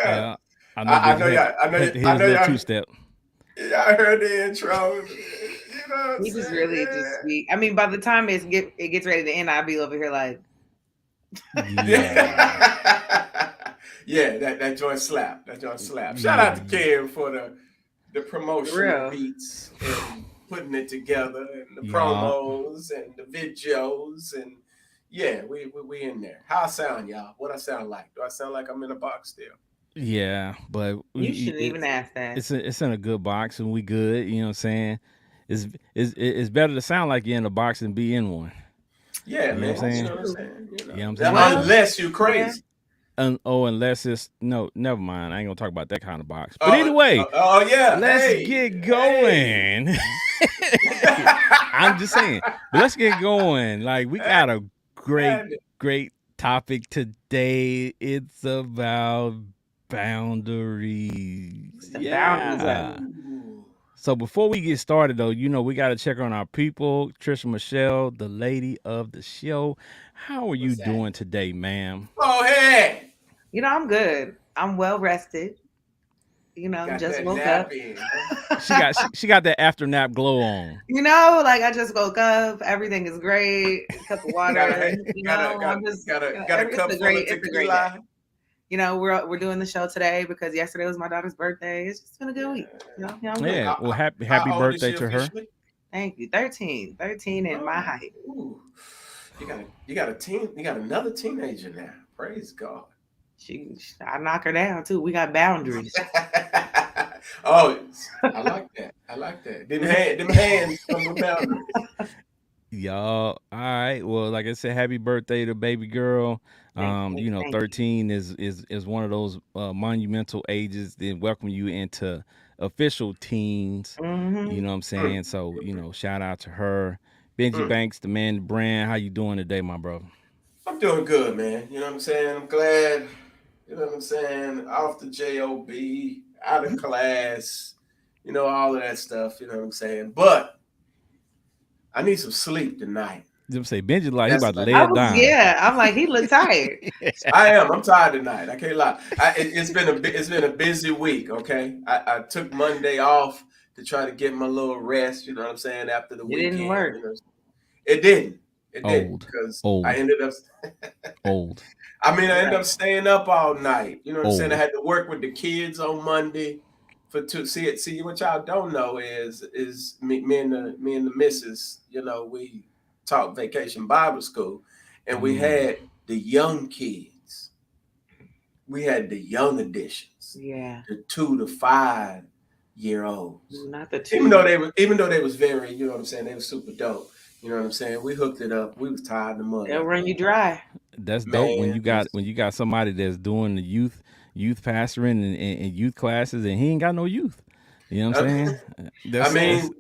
Yeah, I know I Benji know y'all. had to hit I his know little y'all. two step. Y'all heard the intro. You know what I'm He just saying? really just be. I mean, by the time it gets ready to end, I'll be over here like, Yeah, Yeah. Yeah, that joint slap. That joint slap. Shout out to yeah, Ken for the for promotion, the real. beats, and putting it together, and the yeah, promos, and the videos, and yeah, we in there. How I sound, y'all? What I sound like? Do I sound like I'm in a box still? yeah. But You shouldn't even ask that. it's in a good box and we good. You know what I'm saying? It's better to sound like you're in a box than be in one. Yeah, You know what I'm man. That's You saying? know what I'm true. saying? You You know know, what I'm now, saying? Well, unless you yeah. crazy. Unless it's no, never mind. I ain't gonna talk about that kind of box. But Oh, anyway, yeah. let's Hey, get hey. going. I'm just saying, but let's get going. Like we Hey, got a great, man. great topic today. It's about boundaries. What's the boundaries of Yeah. it? Ooh. So before we get started, though, we got to check on our people. Trisha Michelle, the lady of the show. How are you What's that? doing today, ma'am? Go ahead. I'm good. I'm well rested. Got Just that woke nap up. in, huh? She got that after nap glow on. Like I just woke up. Everything is great. A cup of Got water. a I'm just. got a It's cup a full of great day. tequila. We're doing the show today because yesterday was my daughter's birthday. It's just been a good Yeah. week. I'm good. Yeah. Well, happy How old is birthday she to her. officially? Thank you. 13 in my Oh, height. ooh. You got another teenager now. Praise God. I knock her down too. We got boundaries. Oh, I like that. I like that. Them hands from the boundaries. Y'all, all right. Well, like I said, happy birthday to baby girl. Thank you. 13 is one of those monumental ages that welcome you into official teens. You Hmm. know what I'm Mm, saying? So, shout out to her. Benji mm. Banks, the man, the brand. How you doing today, my brother? I'm doing good, man. You know what I'm saying? I'm glad. You know what I'm saying? Off the job, out of class. You know all of that stuff. You know what I'm saying? But I need some sleep tonight. Them say Benji like he That's about to what I lay I need. it was, down. yeah. I'm like, he looked tired. I am. I'm tired tonight. I can't lie. It's been a busy week. Okay, I took Monday off to try to get my little rest. You know what I'm saying after the It didn't weekend. work. You know, it didn't. It didn't Old, because I old, ended up. old, I ended Right. up staying up all night. You know what I'm saying? I old. had to work with the kids on Monday for to see it. See what y'all don't know is me and the missus. You know we taught vacation Bible school, and we Mm. had the young kids. We had the young editions, Yeah. the 2 to 5 year olds. Not the two. Even though they was very, you know what I'm saying, they was super dope. You know what I'm saying? We hooked it up. We was tied in the mud They'll after run you that. dry. That's dope when Man, you got somebody that's doing the youth pastoring and youth classes and he ain't got no youth. You know what I'm uh, saying? I That's mean, that's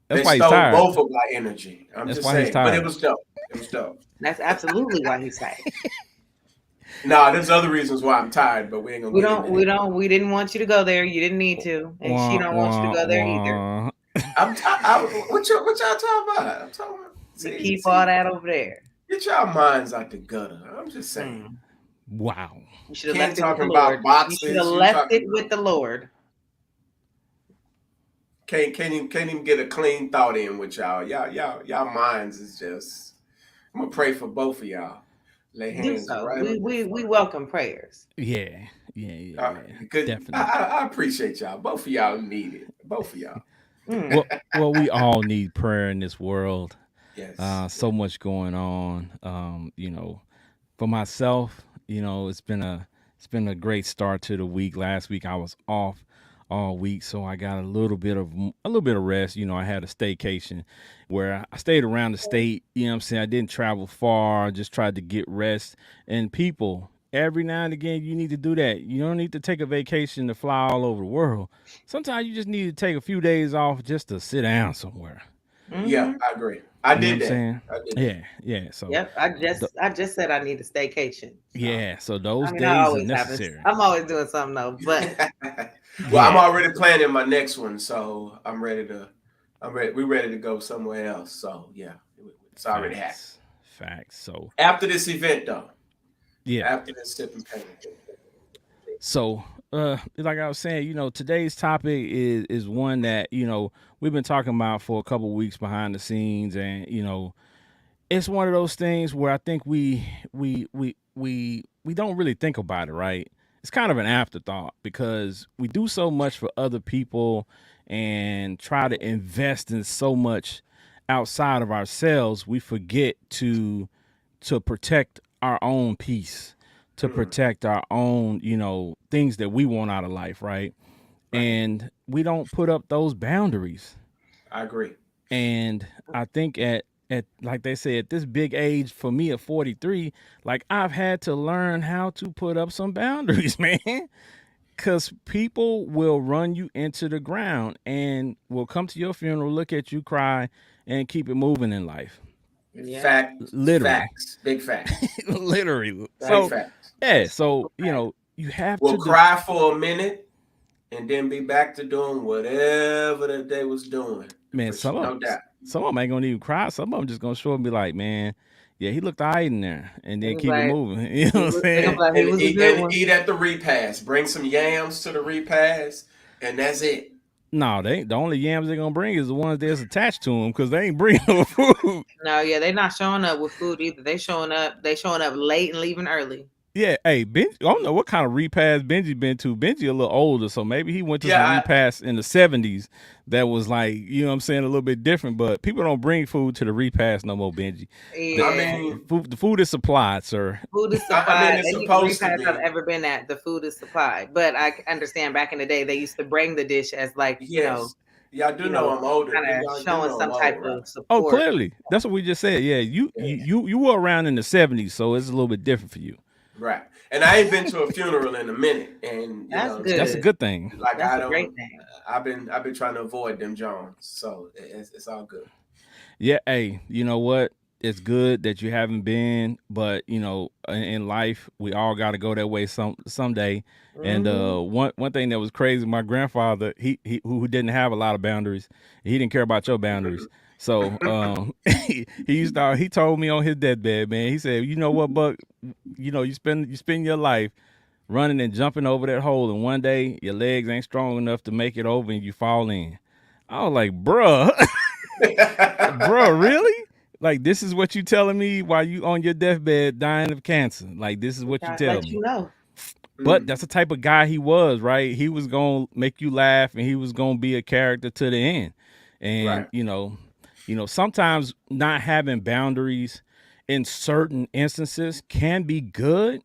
that's they why he's stole tired. both of my energy. I'm That's just why he's saying, but it tired. was dope. It was dope. That's absolutely why he's tired. Nah, there's other reasons why I'm tired, but we ain't gonna We get don't, into we that. don't, we didn't want you to go there. You didn't need to, and she Wah, don't want you to wah, go there either. wah. What y'all talking about? I'm talking about. We See, keep all see, that over there. get y'all minds out the gutter. I'm just saying. Hmm. Wow. You should have Ken left it with the talking about Lord. You should have boxes. You left talking it about with the Lord. can't even get a clean thought in with y'all. Y'all minds is just. I'm gonna pray for both of y'all. Lay Do hands so. right We on your we we forehead. welcome prayers. Yeah. Yeah, yeah, yeah. Because Definitely. I appreciate y'all. Both of y'all need it. Both of y'all. Mm. Well, we all need prayer in this world. Yes. So much going on. For myself, it's been a great start to the week. Last week I was off all week, so I got a little bit of rest. I had a staycation where I stayed around the state. You know what I'm saying? I didn't travel far. Just tried to get rest. And people, every now and again, you need to do that. You don't need to take a vacation to fly all over the world. Sometimes you just need to take a few days off just to sit down somewhere. Yeah, Hmm. I agree. I You know what did I'm that. saying? I did Yeah, yeah. So, Yep. I th- just I just said I need a staycation. So yeah. So I those mean, I days are always have. necessary. I'm always doing something though. But that. Well, I'm Yeah. already planning my next one, so I'm ready to. I'm ready. We're ready to go somewhere else. So yeah, it's already happened. Facts. Facts. After this event, though. Yeah. After this sip and pain. So like I was saying, today's topic is one that we've been talking about for a couple weeks behind the scenes, and it's one of those things where I think we don't really think about it, right? It's kind of an afterthought because we do so much for other people and try to invest in so much outside of ourselves, we forget to protect our own peace, to Mm, protect our own, things that we want out of life, right? right. And we don't put up those boundaries. I agree. And I think at like they say at this big age for me at 43, like I've had to learn how to put up some boundaries, man. Cause people will run you into the ground and will come to your funeral, look at you, cry, and keep it moving in life. Yeah. Literally. Facts, big facts, Literally. big That's So facts. yeah, that's so okay. you have We'll to cry for a minute and then be back to doing whatever that they was doing. man, For no doubt. some of them ain't gonna even cry. Some of them just gonna show up and be like, man, yeah, he looked alright in there, and They then gonna be keep it like, moving. You know what I'm they gonna saying? be like, he was a good And one. eat at the repast. Bring some yams to the repast, and that's it. No, they ain't. The only yams they're gonna bring is the ones that's attached to them because they ain't bringing no food. No, yeah, they not showing up with food either. They showing up late and leaving early. Yeah, hey, Benji, I don't know what kind of repast Benji been to. Benji a little older, so maybe he went to some Yeah, repasts in the 70s that was like, what I'm saying, a little bit different. But people don't bring food to the repast no more, Benji. The, I Yeah. mean, the food is supplied, sir. Food is I mean, supplied. it's Any supposed to repast I've be. ever been at, the food is supplied. But I understand back in the day they used to bring the dish as like, Yes. Y'all do you know know, I'm older. kind of Y'all do showing know I'm some type old, right? of Oh, support. clearly, that's what we just said. Yeah, you Yeah. you you, you were around in the 70s, so it's a little bit different for you. Right. And I ain't been to a funeral in a minute, and you know That's what I'm That's a saying. good. good thing. Like That's I a great don't. thing. I've been trying to avoid them Jones, so it's all good. Yeah, hey, you know what? It's good that you haven't been, but in life, we all got to go that way someday. And Hmm. one thing that was crazy, my grandfather, he who didn't have a lot of boundaries, he didn't care about your boundaries. So he told me on his deathbed, man. He said, you know what, Buck, you spend your life running and jumping over that hole, and one day your legs ain't strong enough to make it over, and you fall in. I was like, bruh. Bro, really? Like this is what you telling me while you on your deathbed dying of cancer? Like this is what you Gotta tell let me? you know. But Mm, that's the type of guy he was, right? He was gonna make you laugh, and he was gonna be a character to the end. And right. sometimes not having boundaries in certain instances can be good,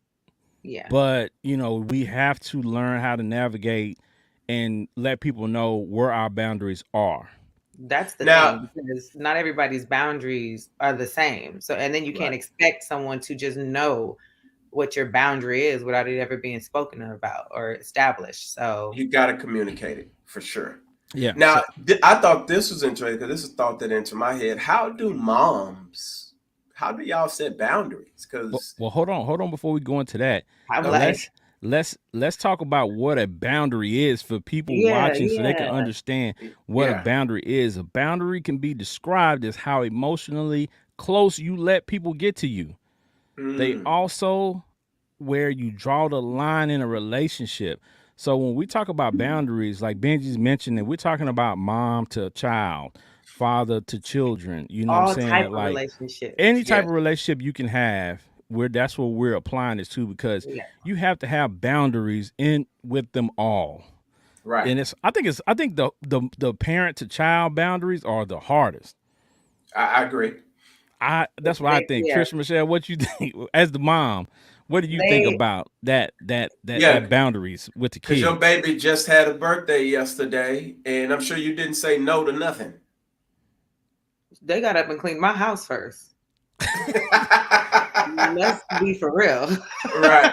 Yeah. but we have to learn how to navigate and let people know where our boundaries are. That's the Now, thing because not everybody's boundaries are the same. So, and then you can't right. expect someone to just know what your boundary is without it ever being spoken about or established. So, You got to communicate it for sure. Yeah. Now, I thought this was interesting because this is a thought that entered my head. How do y'all set boundaries? Well, Because, well, hold on before we go into that. I'm okay, like, Let's talk about what a boundary is for people yeah, watching so they can yeah, understand what a yeah. boundary is. A boundary can be described as how emotionally close you let people get to you. They Mm, also where you draw the line in a relationship. So when we talk about boundaries, like Benji's mentioned, we're talking about mom to child, father to children. You know what I'm all type saying? of Like any relationships. type of yes, relationship you can have, where that's what we're applying this to because Yeah, you have to have boundaries in with them all. right. And I think the parent to child boundaries are the hardest. I agree. That's what I think. yeah, Trisha Michelle, what you think as the mom? What do you think they about that Yeah, boundaries with the because your kids? baby just had a birthday yesterday, and I'm sure you didn't say no to nothing. they got up and cleaned my house first. Let's be for real. Right,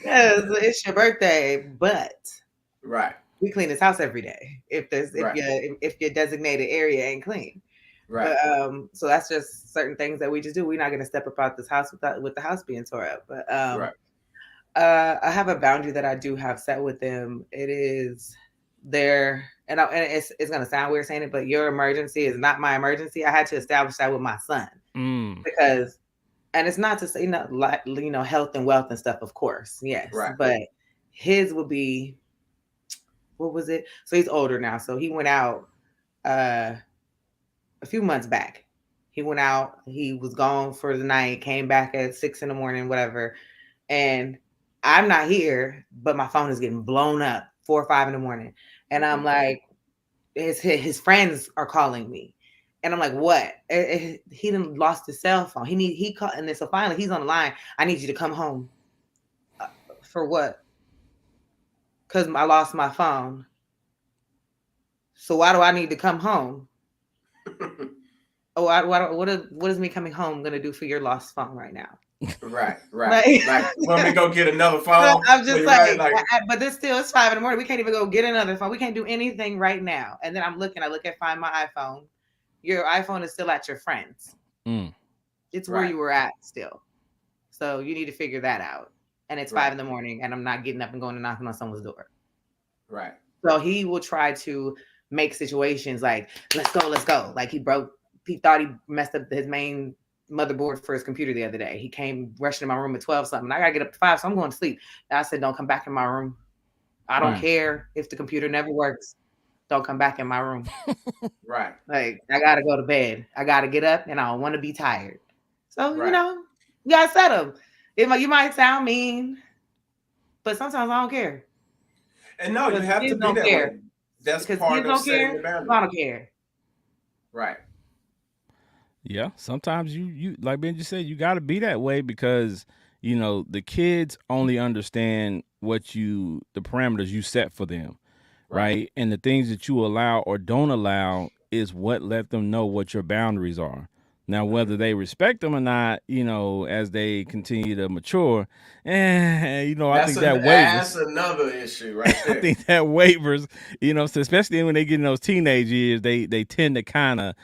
Yes, it's your birthday, but right, we clean this house every day. right, If your designated area ain't clean. right, But so that's just certain things that we just do. We're not gonna step about this house with the house being tore up. But right. I have a boundary that I do have set with them. It is their and it's gonna sound weird saying it, but your emergency is not my emergency. I had to establish that with my son Mm, because and it's not to say health and wealth and stuff, of course, yes, Right. but his would be, what was it? So he's older now. So he went out uh a few months back. He went out, he was gone for the night, came back at 6 in the morning, whatever. And I'm not here, but my phone is getting blown up 4 or 5 in the morning. And I'm Mhm. like, his friends are calling me. And I'm like, what? He didn't lost his cell phone. He called, and then so finally he's on the line. I need you to come home. Uh, for what? Because I lost my phone. So why do I need to come home? Oh, what is me coming home gonna do for your lost phone right now? Right, right. Like, Like, want me to go get another phone? I'm Well, just you're right. like, Like, but this still, it's 5 in the morning. We can't even go get another phone. We can't do anything right now. And then I look at find my iPhone. Your iPhone is still at your friends. Mm. It's where right, you were at still. So you need to figure that out. And it's five right, in the morning, and I'm not getting up and going and knocking on someone's door. right, So he will try to make situations like, let's go, let's go. Like he thought he messed up his main motherboard for his computer the other day. He came rushing in my room at 12 something. I gotta get up to 5, so I'm going to sleep. And I said, don't come back in my room. I don't Mm. care if the computer never works. Don't come back in my room. right, Like, I gotta go to bed. I gotta get up, and I don't want to be tired. So, right. you gotta set them. You might sound mean, but sometimes I don't care. And no, you Because the have to kids be don't that care. way. That's Because part kids of don't setting care, the so boundary. I don't care. Right, Yeah, sometimes you like Ben just said, you got to be that way because the kids only understand the parameters you set for them, right. right? And the things that you allow or don't allow is what let them know what your boundaries are. Now, whether Mhm. they respect them or not, as they continue to mature, I think that That's wavers. another issue right I there. think that wavers, so especially when they get in those teenage years, they tend to kind of,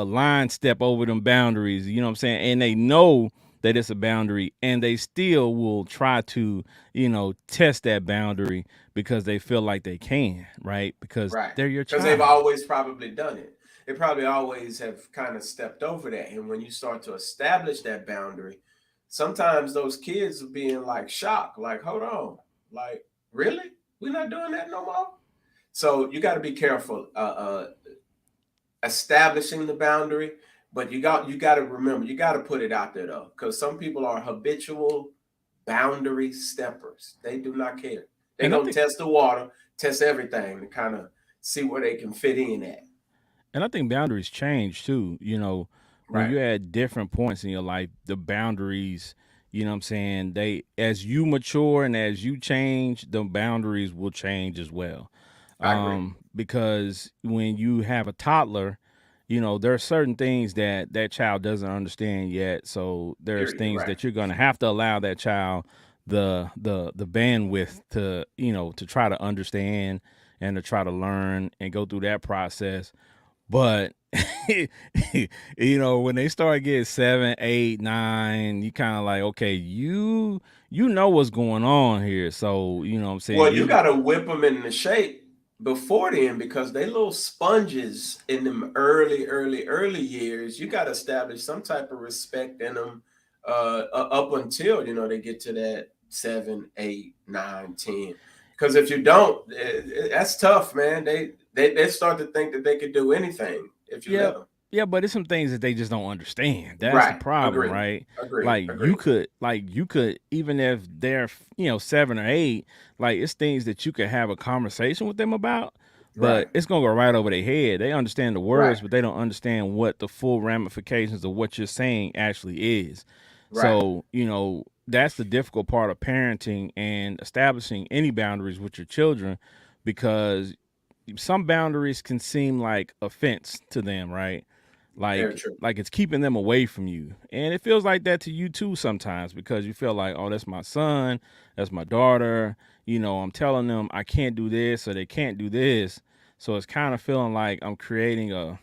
line step over them boundaries, you know what I'm saying? And they know that it's a boundary and they still will try to, test that boundary because they feel like they can, right? Because Right. they're your Because they've child. always probably done it. They probably always have kind of stepped over that. And when you start to establish that boundary, sometimes those kids will be in like shock, like, hold on, like, really? We're not doing that no more? So you got to be careful establishing the boundary, but you got to remember, you got to put it out there though, because some people are habitual boundary steppers. They do not care. They And I gonna think test the water, test everything to kind of see where they can fit in at. And I think boundaries change too. When Right. you're at different points in your life, the boundaries, what I'm saying, they as you mature and as you change, the boundaries will change as well. I agree. Because when you have a toddler, there are certain things that that child doesn't understand yet. So there's Period. things Right. that you're going to have to allow that child the bandwidth to, to try to understand and to try to learn and go through that process. But when they start getting 7, 8, 9, you kind of like, okay, you know what's going on here. So what I'm saying, Well, you got to whip them into shape before then because they little sponges in them early years. You got to establish some type of respect in them up until they get to that 7, 8, 9, 10. Because if you don't, that's tough, man. They start to think that they could do anything if you yeah, let them. yeah, but it's some things that they just don't understand. That's the Right. problem, Agree. right? Agree. Agree. Like you could, even if they're 7 or 8, like it's things that you could have a conversation with them about, Right. but it's gonna go right over their head. They understand the Right. words, but they don't understand what the full ramifications of what you're saying actually is. Right. So that's the difficult part of parenting and establishing any boundaries with your children, because some boundaries can seem like offense to them, right? Very like true. like it's keeping them away from you, and it feels like that to you too sometimes, because you feel like, oh, that's my son, that's my daughter, I'm telling them I can't do this or they can't do this, so it's kind of feeling like I'm creating a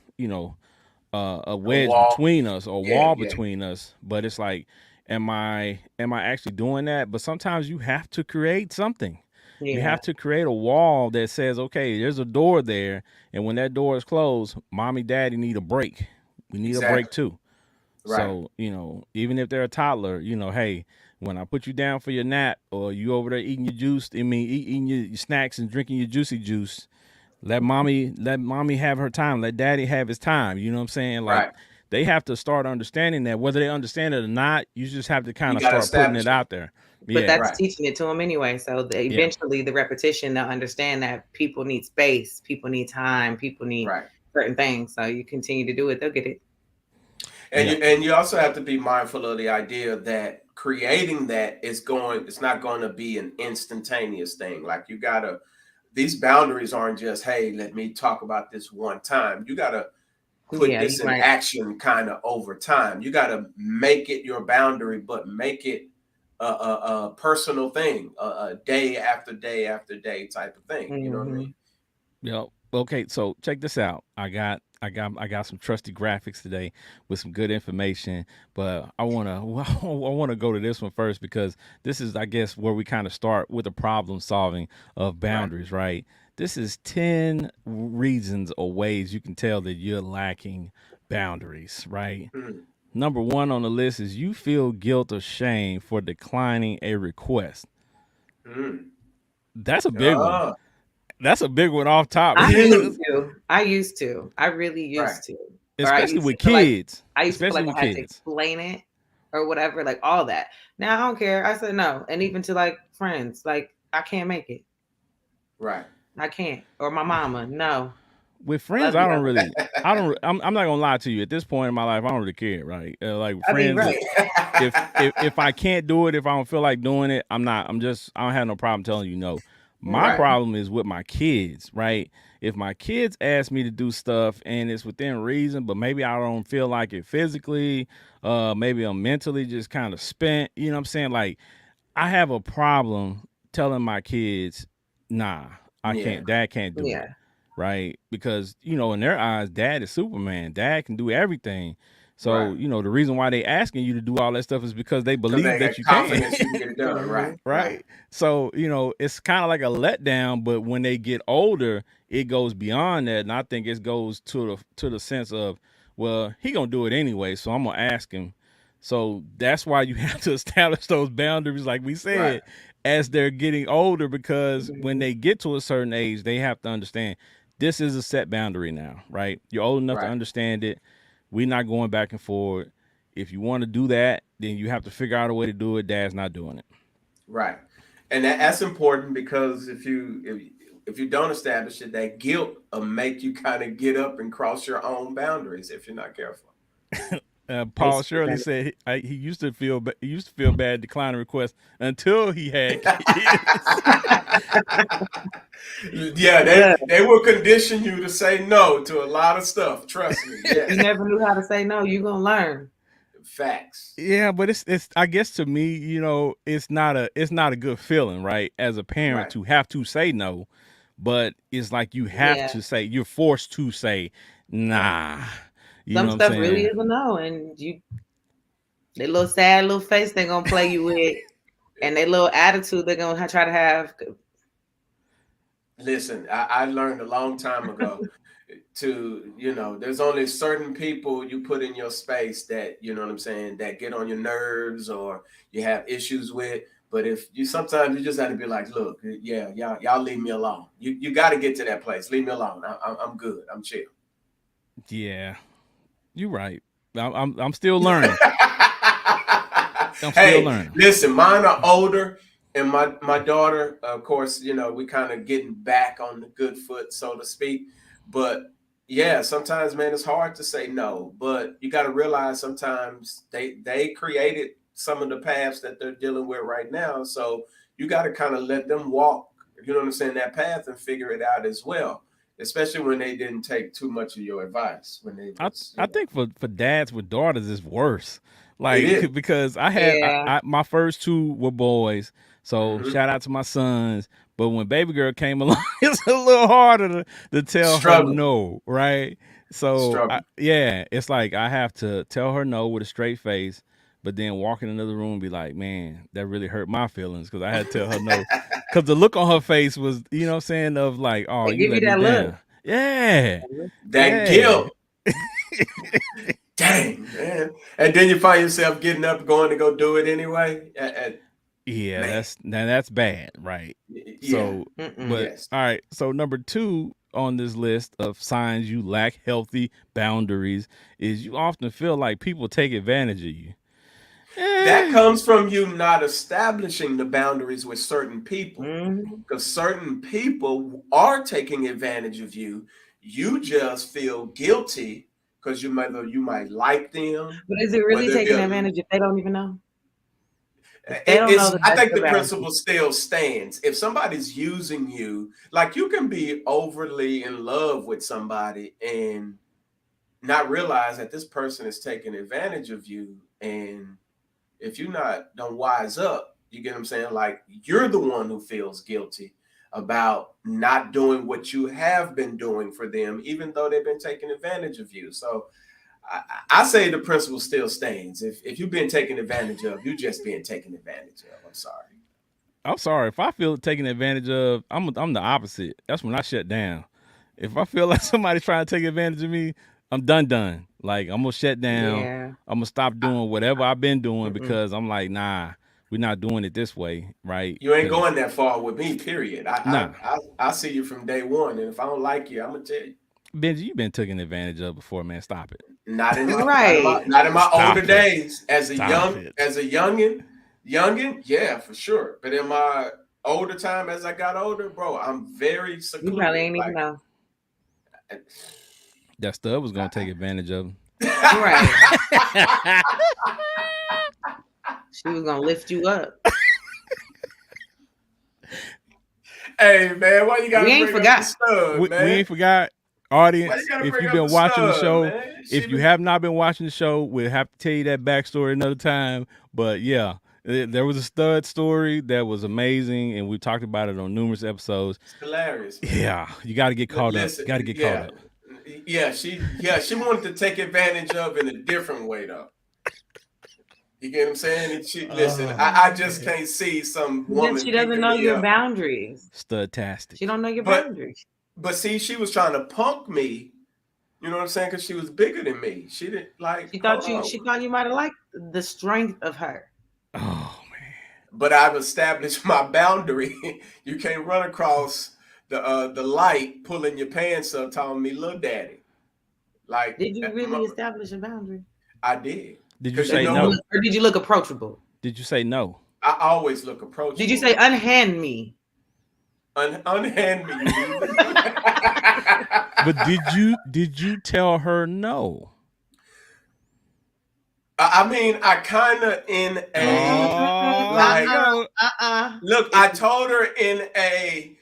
A wedge wall. between us or Yeah. wall Yeah. between us. But it's like, am I actually doing that? But sometimes you have to create something. You Yeah. have to create a wall that says, okay, there's a door there, and when that door is closed, mommy, daddy need a break. We need a break Exactly. too. Right. So, even if they're a toddler, hey, When I put you down for your nap, or you over there eating your juice, eating your snacks and drinking your juicy juice, let mommy have her time. Let daddy have his time. You know what I'm saying? Like Right. they have to start understanding that, whether they understand it or not. You just have to kind You of got to start putting it establish that. out there. But Yeah, that's Right. teaching it to them anyway. So yeah, eventually, the repetition, they'll understand that people need space, people need time, people need Right. certain things. So you continue to do it, they'll get it. And yeah. you also have to be mindful of the idea that creating that it's not going to be an instantaneous thing. Like you gotta these boundaries aren't just, hey, let me talk about this one time. You gotta put Yeah, you this in might. action kind of over time. You gotta make it your boundary, but make it a personal thing, a day after day after day type of thing. You know what I Hmm. mean? Yep. Okay, so check this out. I got some trusty graphics today with some good information, but I wanna go to this one first because this is, I guess, where we kind of start with the problem solving of Right. boundaries, right? This is 10 reasons or ways you can tell that you're lacking boundaries, right? Mm. Number one on the list is you feel guilt or shame for declining a request. Mm. That's a big one. Oh, That's a big one off top. I used huge. to. I used to. I really Right. used to. Or I Especially used to with feel like kids. I used to feel Especially like with I had to kids. explain it or whatever, like all that. Now I don't care. I said no, and even to like friends, like I can't make it. Right. I can't. Or my mama, no. With I friends, love you I don't though. really. I don't. I'm not gonna lie to you. At this point in my life, I don't really care. Right? Like I mean, friends, right. if I can't do it, if I don't feel like doing it, I'm not. I'm just. I don't have no problem telling you no. My Right. Hmm. problem is with my kids. Right? If my kids ask me to do stuff and it's within reason, but maybe I don't feel like it physically, maybe I'm mentally just kind of spent. You know what I'm saying? Like I have a problem telling my kids, nah, I Yeah. can't, dad can't do it. Yeah. Right. Because, in their eyes, dad is Superman. Dad can do everything. Right. So, the reason why they asking you to do all that stuff is because they Because believe they that had you can. confidence you can get it done. Hmm. Right. Right. Right. So, it's kind of like a letdown, but when they get older, it goes beyond that. And I think it goes to the sense of, well, he gonna do it anyway, so I'm gonna ask him. So that's why you have to establish those boundaries, like we Right. said, as they're getting older, because when Hmm. they get to a certain age, they have to understand this is a set boundary now, right? You're old enough to Right. understand it. We're not going back and forth. If you want to do that, then you have to figure out a way to do it. Dad's not doing it. Right. And that's important because if you don't establish it, that guilt will make you kind of get up and cross your own boundaries if you're not careful. Paul Basically, Shirley that. said he used to feel bad declining requests until he had kids. Yeah, Look, they will condition you to say no to a lot of stuff. Trust me. if you Yes. never knew how to say no, you're gonna learn. Facts. Yeah, but it's I guess to me, it's not a good feeling, right? As a parent Right. to have to say no, but it's like you have Yeah. to say, you're forced to say Right. nah. You know Some what I'm stuff really saying? is a no, and you that little sad little face they're gonna play you with, and their little attitude they're gonna try to have. Listen, I learned a long time ago there's only certain people you put in your space that, you know what I'm saying, that get on your nerves or you have issues with. But if you sometimes you just have to be like, look, yeah, y'all leave me alone. You got to get to that place. Leave me alone. I'm good. I'm chill. Yeah, you're right. I'm still learning. I'm still Hey, learning. listen, mine are older, and my daughter, of course, we kind of getting back on the good foot, so to speak. But yeah, sometimes, man, it's hard to say no. But you got to realize sometimes they created some of the paths that they're dealing with right now. So you got to kind of let them walk. You know what I'm saying? That path and figure it out as well. Especially when they didn't take too much of your advice when they I was, I think for dads with daughters it's worse. it is. Because I had Yeah, my first two were boys, so Mm-hmm. shout out to my sons. But when baby girl came along, it's a little harder to tell her Struggle, no, right? So struggle. yeah, it's like I have to tell her no with a straight face, but then walk in another room and be like, man, that really hurt my feelings because I had to tell her no, because the look on her face was, what I'm saying, of like, oh, they you give you let me that look. down. Yeah, That yeah. guilt. Dang, man. And then you find yourself getting up, going to go do it anyway. Yeah, Man, that's bad, right? yeah, So, Mm-mm. but yes. all right. So number two on this list of signs you lack healthy boundaries is you often feel like people take advantage of you. That Eh, comes from you not establishing the boundaries with certain people. Mm-hmm. Because certain people are taking advantage of you. You just feel guilty because you might like them, But is it really whether it be taking a advantage if they don't even know? If they it don't know is that I that's think the the boundary. principle still stands. If somebody's using you, like you can be overly in love with somebody and not realize that this person is taking advantage of you. And if you not don't wise up, you get what I'm saying? Like you're the one who feels guilty about not doing what you have been doing for them, even though they've been taking advantage of you. So I say the principle still stands. If you've been taken advantage of, you just being taken advantage of. I'm sorry. I'm sorry if I feel taken advantage of. I'm the opposite. That's when I shut down. If I feel like somebody's trying to take advantage of me, I'm done. Like I'm gonna shut down. Yeah. I'm gonna stop I, doing whatever I've been doing mm-mm. because I'm like, nah, we're not doing it this way, right? You ain't Because going that far with me. Period. nah, I see you from day one, and if I don't like you, I'm gonna tell you. Benji, you've been taken advantage of before, man. Stop it. Right. Not in my older Stop it. days as Stop it. a youngin, yeah, for sure. But in my older time, as I got older, bro, I'm very You probably secluded. ain't even Like, know. That stud was gonna take advantage of him. Right. She was gonna lift you up. hey man, why you We gotta ain't bring up the forgot. stud, We man? ain't forgot, Why you audience. gotta If bring you've up the been watching the stud, show, man? She if you was have not been watching the show, we'll have to tell you that backstory another time. But yeah, there was a stud story that was amazing, and we talked about it on numerous episodes. it's hilarious, man. Yeah, you got to get caught up. Listen, Got to get caught yeah, up. she wanted to take advantage of in a different way though. You get what I'm saying? And she listen, Oh I just man, can't see some Because woman she doesn't picking know me your up. boundaries. stud-tastic. She don't know your But boundaries. see, she was trying to punk me. You know what I'm saying? Because she was bigger than me. She didn't like. Hold on. She thought you might have liked the strength of her. Oh man. But I've established my boundary. You can't run across the light, pulling your pants up, telling me, "Little daddy." Like Did you really establish a boundary? I did, Did you because you Or say did know you what? no? look, or did you look approachable? Did you say no? I always look Did you approachable. say unhand me? Unhand me, you heathen. But did you tell her no? I mean, I kind of in Mm-mm, a Oh, here we like. go. Look, If, I told her in a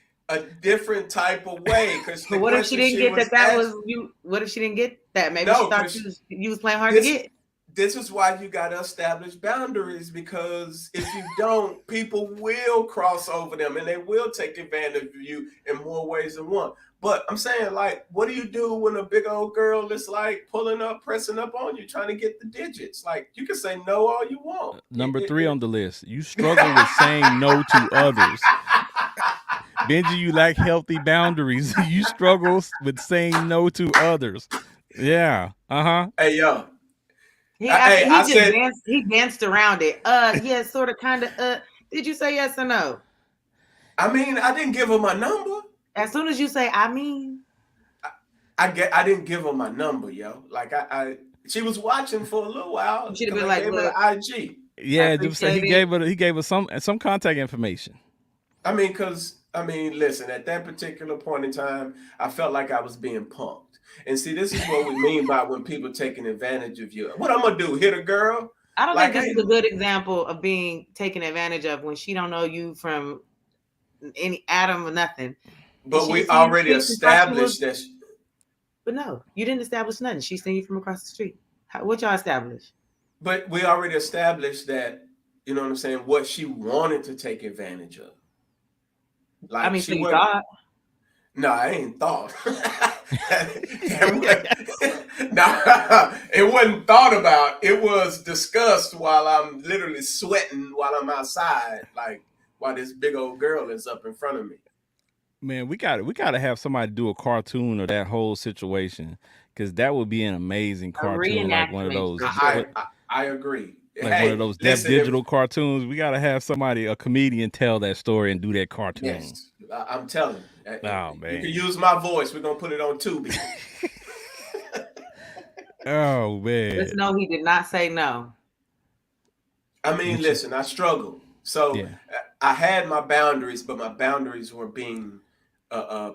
different type of way because but the what if she question didn't she get was that? That was asked. you. What if she didn't get that? Maybe she No, thought because you was playing hard to this get. this is why you got to establish boundaries, because if you don't, people will cross over them and they will take advantage of you in more ways than one. But I'm saying, like, what do you do when a big old girl is like pulling up, pressing up on you, trying to get the digits? Like, you can say no all you want. Number three on the list. You struggle with saying no to others. Benji, you lack healthy boundaries. You struggle with saying no to others. Yeah. Uh-huh. Hey, yo. After Hey, I he just said, danced, he danced around it. Yeah, sort of, kind of. Did you say yes or no? I mean, I didn't give her my number. As soon as you say, I mean, I didn't give her my number, yo. Like she was watching for a little you while should have because been I like, gave her look, the IG. I Yeah, just say appreciate it. he gave us some contact information. I mean, listen, at that particular point in time, I felt like I was being punked. And see, this is what we mean by when people taking advantage of you. What I'm gonna do? Hit a girl? I don't think Like, this hey, is a good example of being taken advantage of when she don't know you from any Adam or nothing. And but she we just seen you in the already streets and thought you was, established that. but no, you didn't establish nothing. She seen you from across the street. What y'all established? But we already established that. You know what I'm saying? What she wanted to take advantage of. I Like mean, she so you wasn't. thought. No, I ain't thought. No, it wasn't thought about. It was discussed while I'm literally sweating while I'm outside, like while this big old girl is up in front of me. Man, we got to have somebody do a cartoon of that whole situation. because that would be an amazing A cartoon, like one of reenactment those, for sure. I agree. like one of Hey, those deaf listen, if digital cartoons. We gotta have somebody, a comedian, tell that story and do that cartoon. yes, I'm telling you, Oh you can man. use my voice. We're gonna put it on Tubi. Oh Just man. know he did not say no. I mean, What you? listen, I struggled. So Yeah. I had my boundaries, but my boundaries were being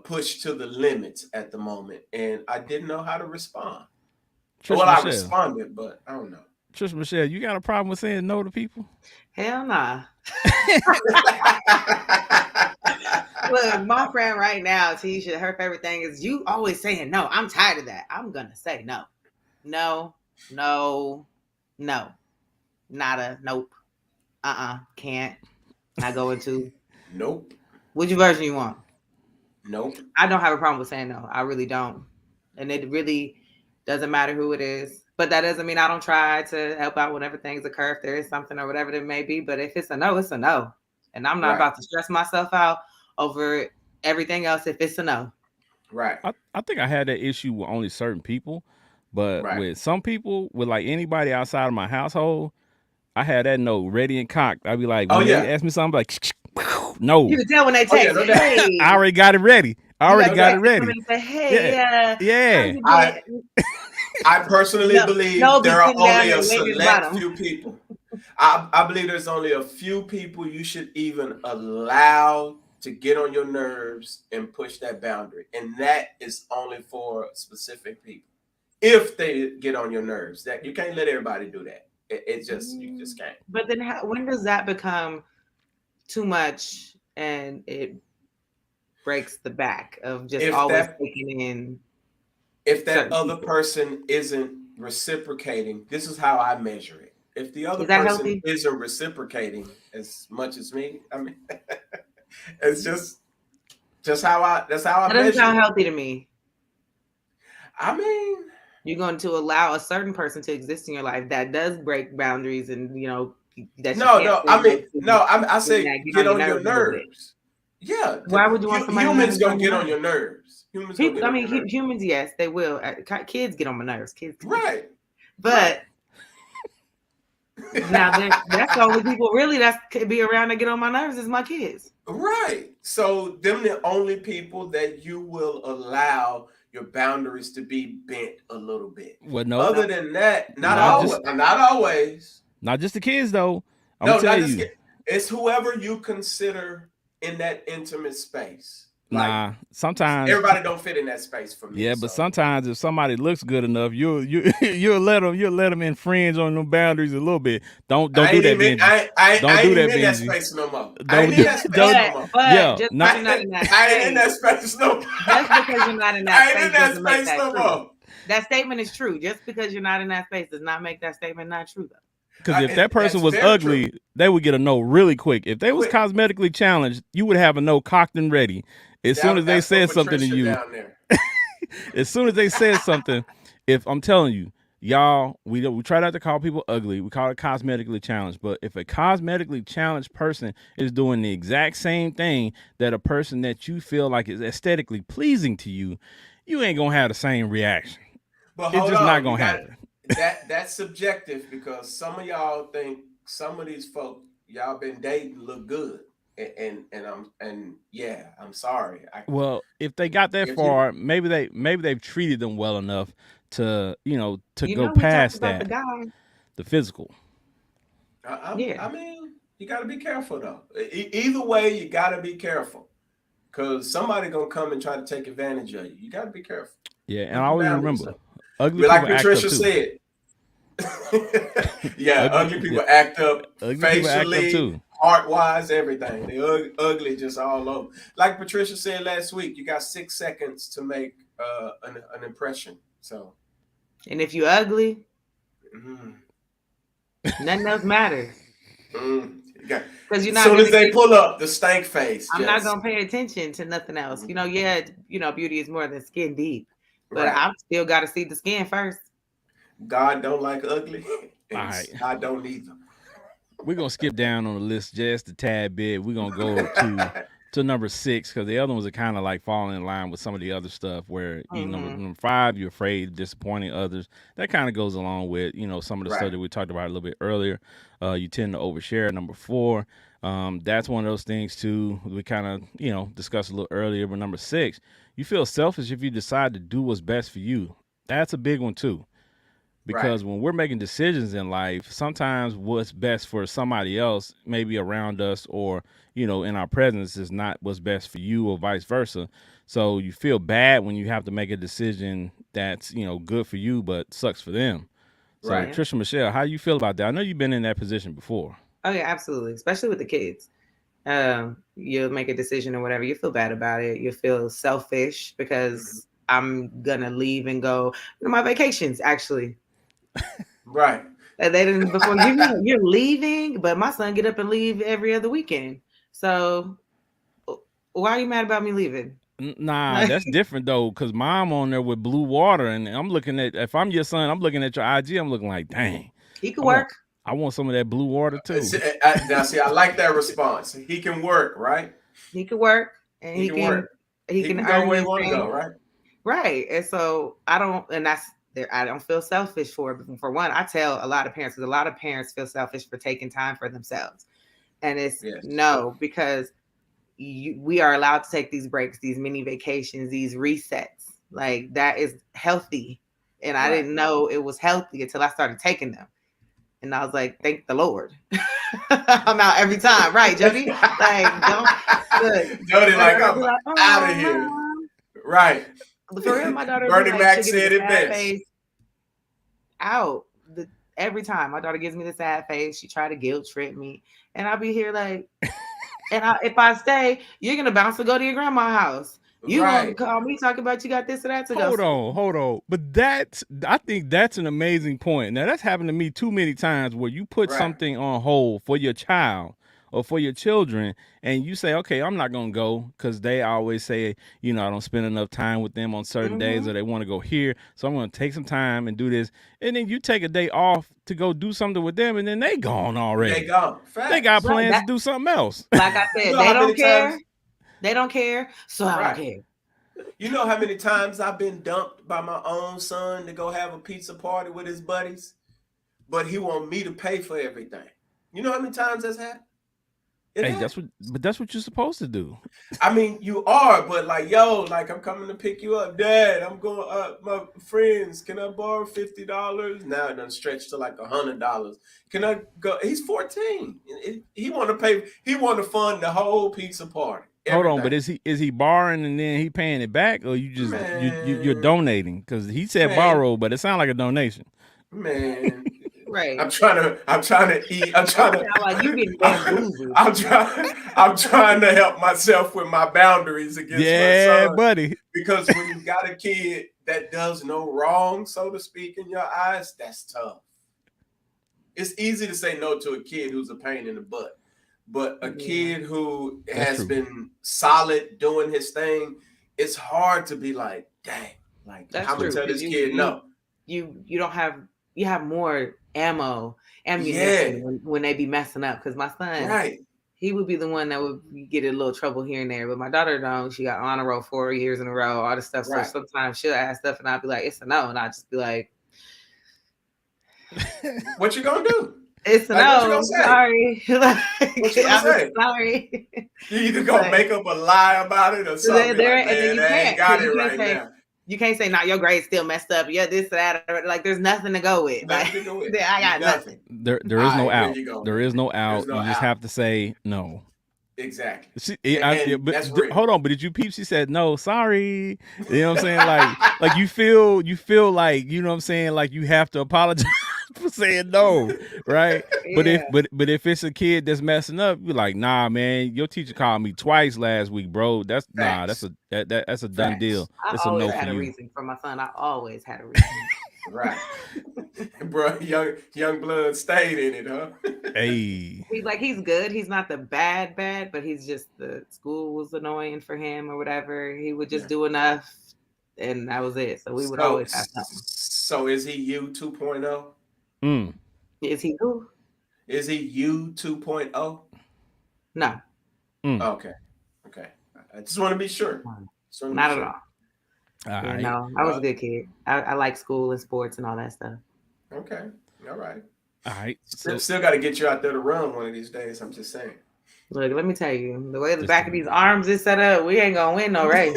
pushed to the limits at the moment, and I didn't know how to respond. Trisha Well, I Michelle. responded, but I don't know. Trisha Michelle, you got a problem with saying no to people? Hell nah. Look, my friend right now, Tisha, her favorite thing is you always saying no. I'm tired of that. I'm gonna say no. No, no, no. Nada. Nope. Can't. Not going to. Nope. Which version you want? Nope. I don't have a problem with saying no. I really don't. And it really doesn't matter who it is. But that doesn't mean I don't try to help out whenever things occur, if there is something or whatever it may be. But if it's a no, it's a no. And I'm not Right. about to stress myself out over everything else if it's a no. Right. I think I had that issue with only certain people, but Right. with some people, with like anybody outside of my household, I had that no ready and cocked. I'd be like, Oh when they yeah. ask me something, like, You no, can tell when they Oh yeah. text, No doubt. I hey, already got it ready. I you already got No got it text doubt. to come in ready. and say, Yeah, hey, how yeah. you I doing? I personally No, no, believe be there are sitting down only there a waiting at the select bottom. few people. I believe there's only a few people you should even allow to get on your nerves and push that boundary. And that is only for specific people. If they get on your nerves, that you can't let everybody do that. It just you just can't. But then when does that become too much and it breaks the back of just If always that taking in if that certain other people? person isn't reciprocating, this is how I measure it. If the other Is that person healthy? isn't reciprocating as much as me, I mean, it's just how I that's how I That doesn't measure sound it. healthy to me. I mean, You're going to allow a certain person to exist in your life that does break boundaries and that you no, can't no. say I no mean, to, no. I and say that get get on your on your nerves a little bit. nerves. Yeah, Why would you want somebody not to humans get gonna on your get on nerves? your nerves. Humans gonna People, get I on mean, your nerves. humans, yes, they will. Kids get on my nerves. Kids do. Right, right. But now that's the only people really that could be around to get on my nerves is my kids. Right. So them the only people that you will allow your boundaries to be bent a little bit. Well, no, No, Other than that, not not no, always. just Not always. not just the kids though. I'm gonna No, tell not just you. get. It's whoever you consider in that intimate space. Like Nah, sometimes everybody don't fit in that space for me. yeah, but So sometimes if somebody looks good enough, you'll let them infringe on them boundaries a little bit. Don't I do ain't that, even. Benji. I Don't ain't do even that, in that Benji. space no more. I ain't Don't in do that space don't. no but more. but Yeah, just because not you're not in that I ain't in space, that space no more. just because you're not in that I ain't in space that doesn't make space that no true. more. That statement is true. Just because you're not in that space does not make that statement not true, though. because if that person That's was very true. ugly, they would get a no really quick. If they was Quick. cosmetically challenged, you would have a no cocked and ready. As soon as they That's for said something to Patricia you, down there. as soon as they said something, if I'm telling you, y'all, we try not to call people ugly. We call it cosmetically challenged. But if a cosmetically challenged person is doing the exact same thing that a person that you feel like is aesthetically pleasing to you, you ain't gonna have the same reaction. But It's hold just not on, you gonna got happen. that's subjective because some of y'all think some of these folk y'all been dating look good, and yeah, I'm sorry. I Well, if they got that if you far, maybe they've treated them well enough to to You go know, we talked past about the that, guy. the physical. Yeah. I mean you got to be careful though. Either way, you got to be careful because somebody gonna come and try to take advantage of you. You got to be careful. Yeah, and I Put your always boundaries remember, up. ugly But like people act up Patricia too. said, yeah, ugly, ugly yeah, people act up ugly people act up facially, too. heart wise, everything. They ugly just all over. Like Patricia said last week, you got 6 seconds to make an impression. So, And if you're ugly, mm, nothing else matters because you're as not soon gonna as they get. pull up, the stank face I'm not just gonna pay attention to nothing else. mm, Yeah, beauty is more than skin deep, but right. I've still got to see the skin first. God don't like ugly, All and right, I don't either. we're gonna skip down on the list just a tad bit. We're gonna go to to number six because the other ones are kind of like falling in line with some of the other stuff. Where Hmm. number five, you're afraid of disappointing others. That kind of goes along with some of the stuff Right. that we talked about a little bit earlier. You tend to overshare. Number four, that's one of those things too. We kind of discussed a little earlier. But number six, you feel selfish if you decide to do what's best for you. That's a big one too Right. because when we're making decisions in life, sometimes what's best for somebody else, maybe around us or in our presence, is not what's best for you, or vice versa. So you feel bad when you have to make a decision that's good for you but sucks for them. So Right. Yeah. Trisha Michelle, how you feel about that? I know you've been in that position before. Oh yeah, absolutely. Especially with the kids. You'll make a decision or whatever. You feel bad about it. You feel selfish Mhm. because I'm gonna leave and go. My vacations actually. Right. They didn't before you're leaving, but my son get up and leave every other weekend. So why are you mad about me leaving? Nah, Like, that's different though, cause mom on there with blue water, and I'm looking at if I'm your son, I'm looking at your IG, I'm looking like, dang, he could I want work. I want some of that blue water too. Now, see, I like that response. He can work, right? He could work, and He can work. he He can can go earn where he his want to go, thing. right? Right. And so I don't, and that's there. I don't feel selfish for it. For one, I tell a lot of parents because a lot of parents feel selfish for taking time for themselves, and it's Yes. no because we are allowed to take these breaks, these mini vacations, these resets. Like that is healthy, and I Right. didn't know it was healthy until I started taking them, and I was like, thank the Lord. I'm out every time, right, Jody? Like don't look. Jody, My like, daughter be I'm like, out of "Oh, here. mom." Right. For real, my daughter be Bernie like, Mac she'll give me said the it sad best. face out. Every time my daughter gives me the sad face, she try to guilt trip me, and I'll be here like, if I stay, you're gonna bounce to go to your grandma's house. You gonna Right. call me talking about you got this or that to go. Hold on, hold on. But I think that's an amazing point. Now that's happened to me too many times where you put Right. something on hold for your child or for your children, and you say, okay, I'm not gonna go because they always say, I don't spend enough time with them on certain days, Mm-hmm. or they want to go here, so I'm gonna take some time and do this, and then you take a day off to go do something with them, and then they gone They already. gone. They got Facts. Right. plans That, to do something else. like I You said, know they how don't many care. times, They don't care. So I don't right. care. You know how many times I've been dumped by my own son to go have a pizza party with his buddies, but he want me to pay for everything. You know how many times that's happened? It Hey, happened. that's what you're supposed to do. I mean, you are, but like, yo, like I'm coming to pick you up, Dad. I'm going my friends. Can I borrow $50? Now it done stretched to like $100. Can I go? He's 14. He want to pay. He want to fund the whole pizza party, Hold on, but everything. is he borrowing and then he paying it back, or you just you're Man, donating? Because he said man, borrow, but it sounds like a donation. man. Right. I'm trying to eat. I'm That trying to. sound like you getting bamboozled. I'm trying to help myself with my boundaries against my Yeah, son. buddy. Because when you got a kid that does no wrong, so to speak, in your eyes, that's tough. It's easy to say no to a kid who's a pain in the butt. But a Yeah, kid who That's has true. been solid doing his thing, it's hard to be like, dang, like that's I'm gonna True. true tell because this kid no. you don't have you have more ammunition Yeah, when they be messing up. Because my son, right. he would be the one that would get in a little trouble here and there. But my daughter don't. She got honor roll 4 years in a row, all this stuff. So Right. sometimes she'll ask stuff and I'll be like, it's a no. And I'll just be like, What you gonna do? it's a Like what you no. gonna say? Sorry. Like, What you gonna I'm say? sorry. You either gonna But make up a lie about it or something. Be like, and then man, you I ain't can't. got it You can't right say, now. nah, your grade's still messed up. Yeah, this, that, like there's nothing to go with. Like Nothing to go with. I got Nothing. nothing. There is All no right, where out. you going There with is it? no There's out. no You just out. have to say no. Exactly. She, And but that's real. hold on. But did you peep? She said no. Sorry. You know what I'm saying? Like you feel like what I'm saying. Like you have to apologize for saying no, right? Yeah. But if it's a kid that's messing up, you're like, nah, man. Your teacher called me twice last week, bro. That's nah. Facts. That's a done Facts. deal. I It's a always no for had a Facts. you. reason for my son. I always had a reason. Right. Bro, young blood stayed in it, huh? Hey, He's good. He's not the bad, but he's just the school was annoying for him or whatever. He would just Yeah. do enough and that was it. So we would So always have something. so is he you 2.0? mm, Is he who? Is he you 2.0? No. mm. Okay. Okay. I just want to be sure. Just want to be Not at sure. all. All Yeah, right. no, I was a good kid. I like school and sports and all that stuff. Okay. All right. All right. Still, So still got to get you out there to run one of these days. I'm just saying. Look, let me tell you, the way the just back of these arms is set up, we ain't gonna win no race.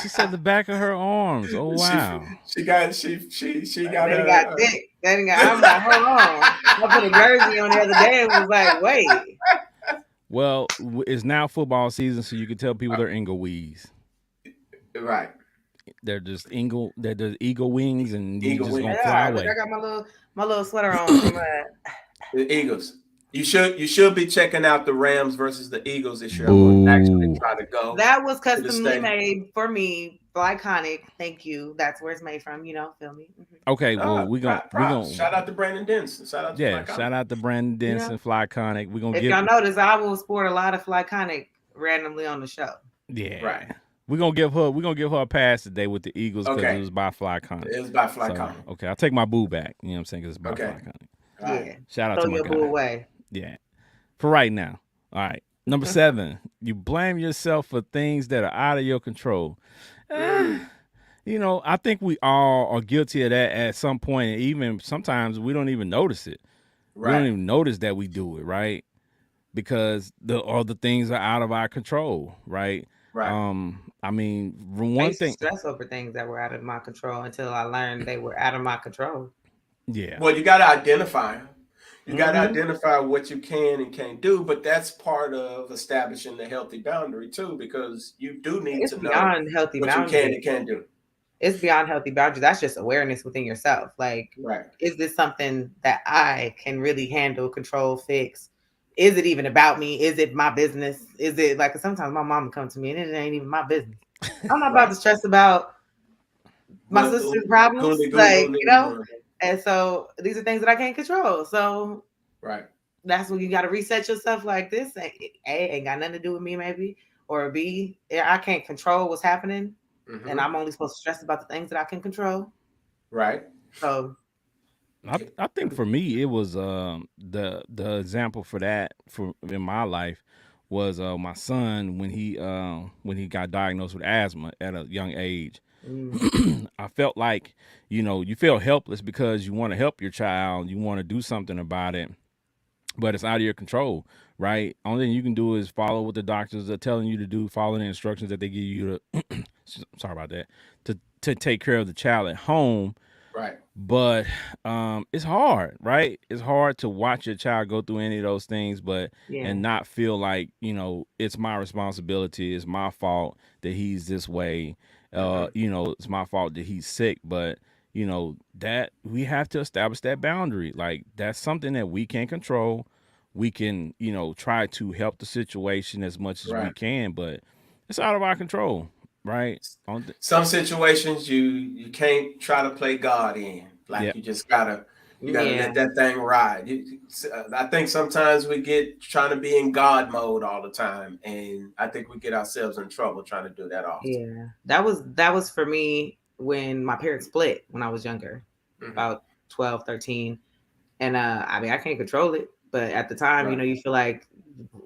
she said the back of her arms. Oh she wow. she got They got her. thick. They got. I'm like, hold on. I put a jersey on the other day and was like, wait. Well, it's now football season, so you can tell people they're Ingleweeds. Right. They're just eagle wings, and you Eagle just gonna wing. fly Yeah, look, I away. got my little sweater on from The Eagles. You should be checking out the Rams versus the Eagles this year. I'm going to actually Boo. try to go that was to the customly stadium. made for me. Iconic. Thank you. That's where it's made from. Feel me? Okay, well we Props. gonna Shout out to Brandon Denson. Shout out to yeah. Fly Collins. Shout out to Brandon You know. Denson, Flyconic. We gonna If give y'all notice, I will sport a lot of Iconic randomly on the show. Right. yeah. We're gonna give her a pass today with the Eagles because it Okay. was by Flyconic. It was by Fly So Collins. okay, I'll take my boo back. You know what I'm saying? Because it's by Okay. Flyconic. All right. Yeah. Shout out Throw to my your boo guy. away. Yeah. For right now. All right. Number 7, you blame yourself for things that are out of your control. Eh, Mm. I think we all are guilty of that at some point, and even sometimes we don't even notice it. We don't Right. even notice that we do it, right? Because the other things are out of our control, right? Right. I mean, I one used to thing, stress over things that were out of my control until I learned they were out of my control. yeah, Well, you got to identify 'em. You got to Hmm. identify what you can and can't do, but that's part of establishing the healthy boundary too, because you do need It's to know beyond healthy what you can boundaries. and can't do. It's beyond healthy boundaries. That's just awareness within yourself. Like, Right. is this something that I can really handle, control, fix? Is it even about me? Is it my business? Is it like sometimes my mom would come to me and it ain't even my business. I'm not about Right. to stress about my What sister's problems, Gooly Goo like, Goo doing? And so these are things that I can't control. So Right. that's when you got to reset yourself like this. A, ain't got nothing to do with me, maybe. Or B, I can't control what's happening. And Mm-hmm. I'm only supposed to stress about the things that I can control. Right. So, I think for me it was the example for that for in my life was my son when he got diagnosed with asthma at a young age. mm, I felt like you feel helpless because you want to help your child, you want to do something about it, but it's out of your control, right? Only thing you can do is follow what the doctors are telling you to do, follow the instructions that they give you to. Sorry about that. To take care of the child at home, Right. but it's hard, right? It's hard to watch your child go through any of those things, but yeah. and not feel like it's my responsibility, it's my fault that he's this way. Mm-hmm. It's my fault that he's sick, but that we have to establish that boundary. Like that's something that we can control. We can try to help the situation as much as we Right. can, but it's out of our control, right? Some situations you can't try to play God in. Yeah. Like you gotta Yeah. let that thing ride. I think sometimes we get trying to be in God mode all the time, and I think we get ourselves in trouble trying to do that often. Yeah. That was for me when my parents split when I was younger, Mm-hmm. about 12, 13. And I mean, I can't control it, but at the time, Right. you feel like,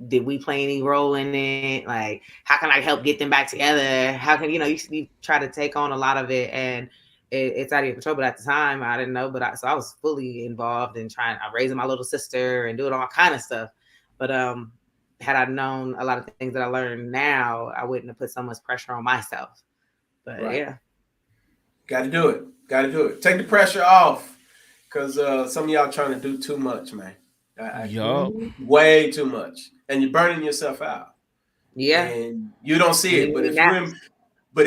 did we play any role in it? Like, how can I help get them back together? How can you try to take on a lot of it, and it's out of your control. But at the time, I didn't know. So I was fully involved in raising my little sister and doing all kind of stuff. But had I known a lot of things that I learned now, I wouldn't have put so much pressure on myself. But Right. yeah, Got to do it. Got to do it. Take the pressure off, because some of y'all trying to do too much, man. Yup. mm-hmm. Way too much, and you're burning yourself out, Yeah, and you don't see and it. you But need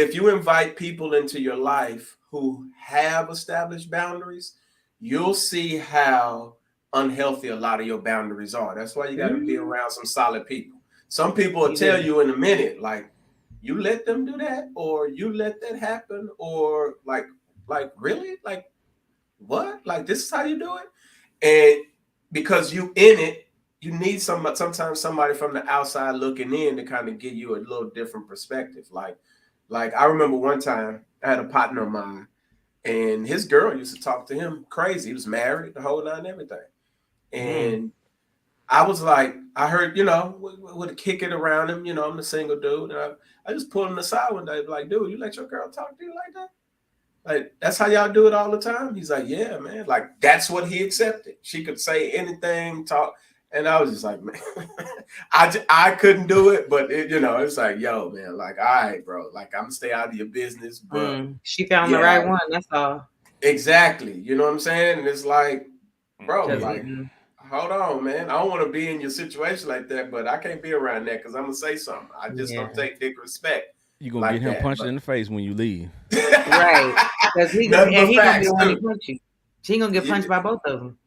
if you naps. invite people into your life who have established boundaries, you'll see how unhealthy a lot of your boundaries are. That's why you got to be Mm-hmm. around some solid people. Some people will You tell do. you in a minute, like, you let them do that, or you let that happen, or like really, like what? Like this is how you do it? And because you in it, you need sometimes somebody from the outside looking in to kind of give you a little different perspective. Like I remember one time I had a partner of mine, and his girl used to talk to him crazy. He was married, the whole nine, everything. Mm. And I was like, I heard, would kick it around him. I'm the single dude. And I just pulled him aside one day, like, dude, you let your girl talk to you like that? Like, that's how y'all do it all the time? He's like, yeah, man. Like, that's what he accepted. She could say anything, talk. And I was just like, man, I couldn't do it. But, it's like, yo, man, like, all right, bro. Like, I'm going to stay out of your business. But, She found the yeah, right one. That's all. exactly. You know what I'm saying? And it's like, bro, Because like, hold on, man. I don't want to be in your situation like that, but I can't be around that because I'm going to say something. I just don't take dick respect You're gonna get like him that. punched in the face when you leave. right, because he Nothing but he gonna be facts, the one to too. punch you. She gonna get punched by both of them.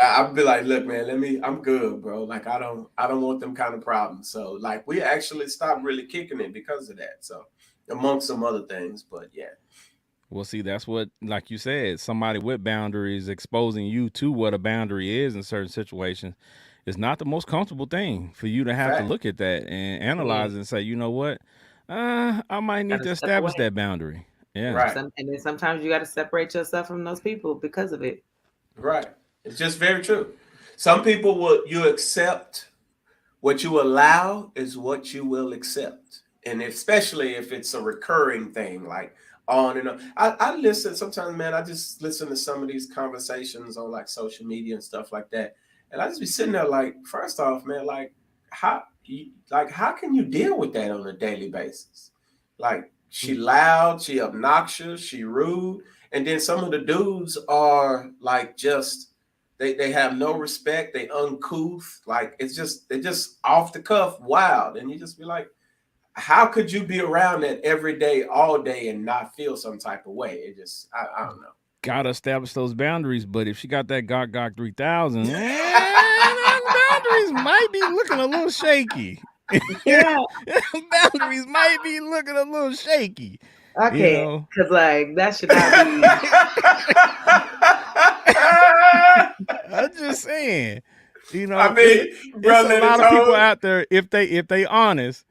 I'll be like, look, man, I'm good, bro. Like, I don't want them kind of problems. So, like, we actually stopped really kicking it because of that. So, amongst some other things, but yeah. Well, see, that's what, like you said, somebody with boundaries exposing you to what a boundary is in certain situations is not the most comfortable thing for you to have to Fact. look at that and Yeah, analyze and say, you know what, I might need gotta to step establish away. that boundary. Yeah. Right. And then sometimes you gotta separate yourself from those people because of it. Right. It's just very true. Some people you accept. What you allow is what you will accept. And especially if it's a recurring thing, like on and on. I listen sometimes, man. I just listen to some of these conversations on like social media and stuff like that. And I just be sitting there like, first off, man, like how can you deal with that on a daily basis? Like she loud, she obnoxious, she rude. And then some of the dudes are like just they have no respect. They uncouth. Like they're just off the cuff, wild, and you just be like, how could you be around that every day, all day, and not feel some type of way? It just I don't know. Gotta establish those boundaries, but if she got that Gok 3000, those boundaries might be looking a little shaky. Yeah, Boundaries might be looking a little shaky, I you can't, know. cause like that should not be. I'm just saying, I it's mean, it's a brother, this lot of people whole out there. If they honest,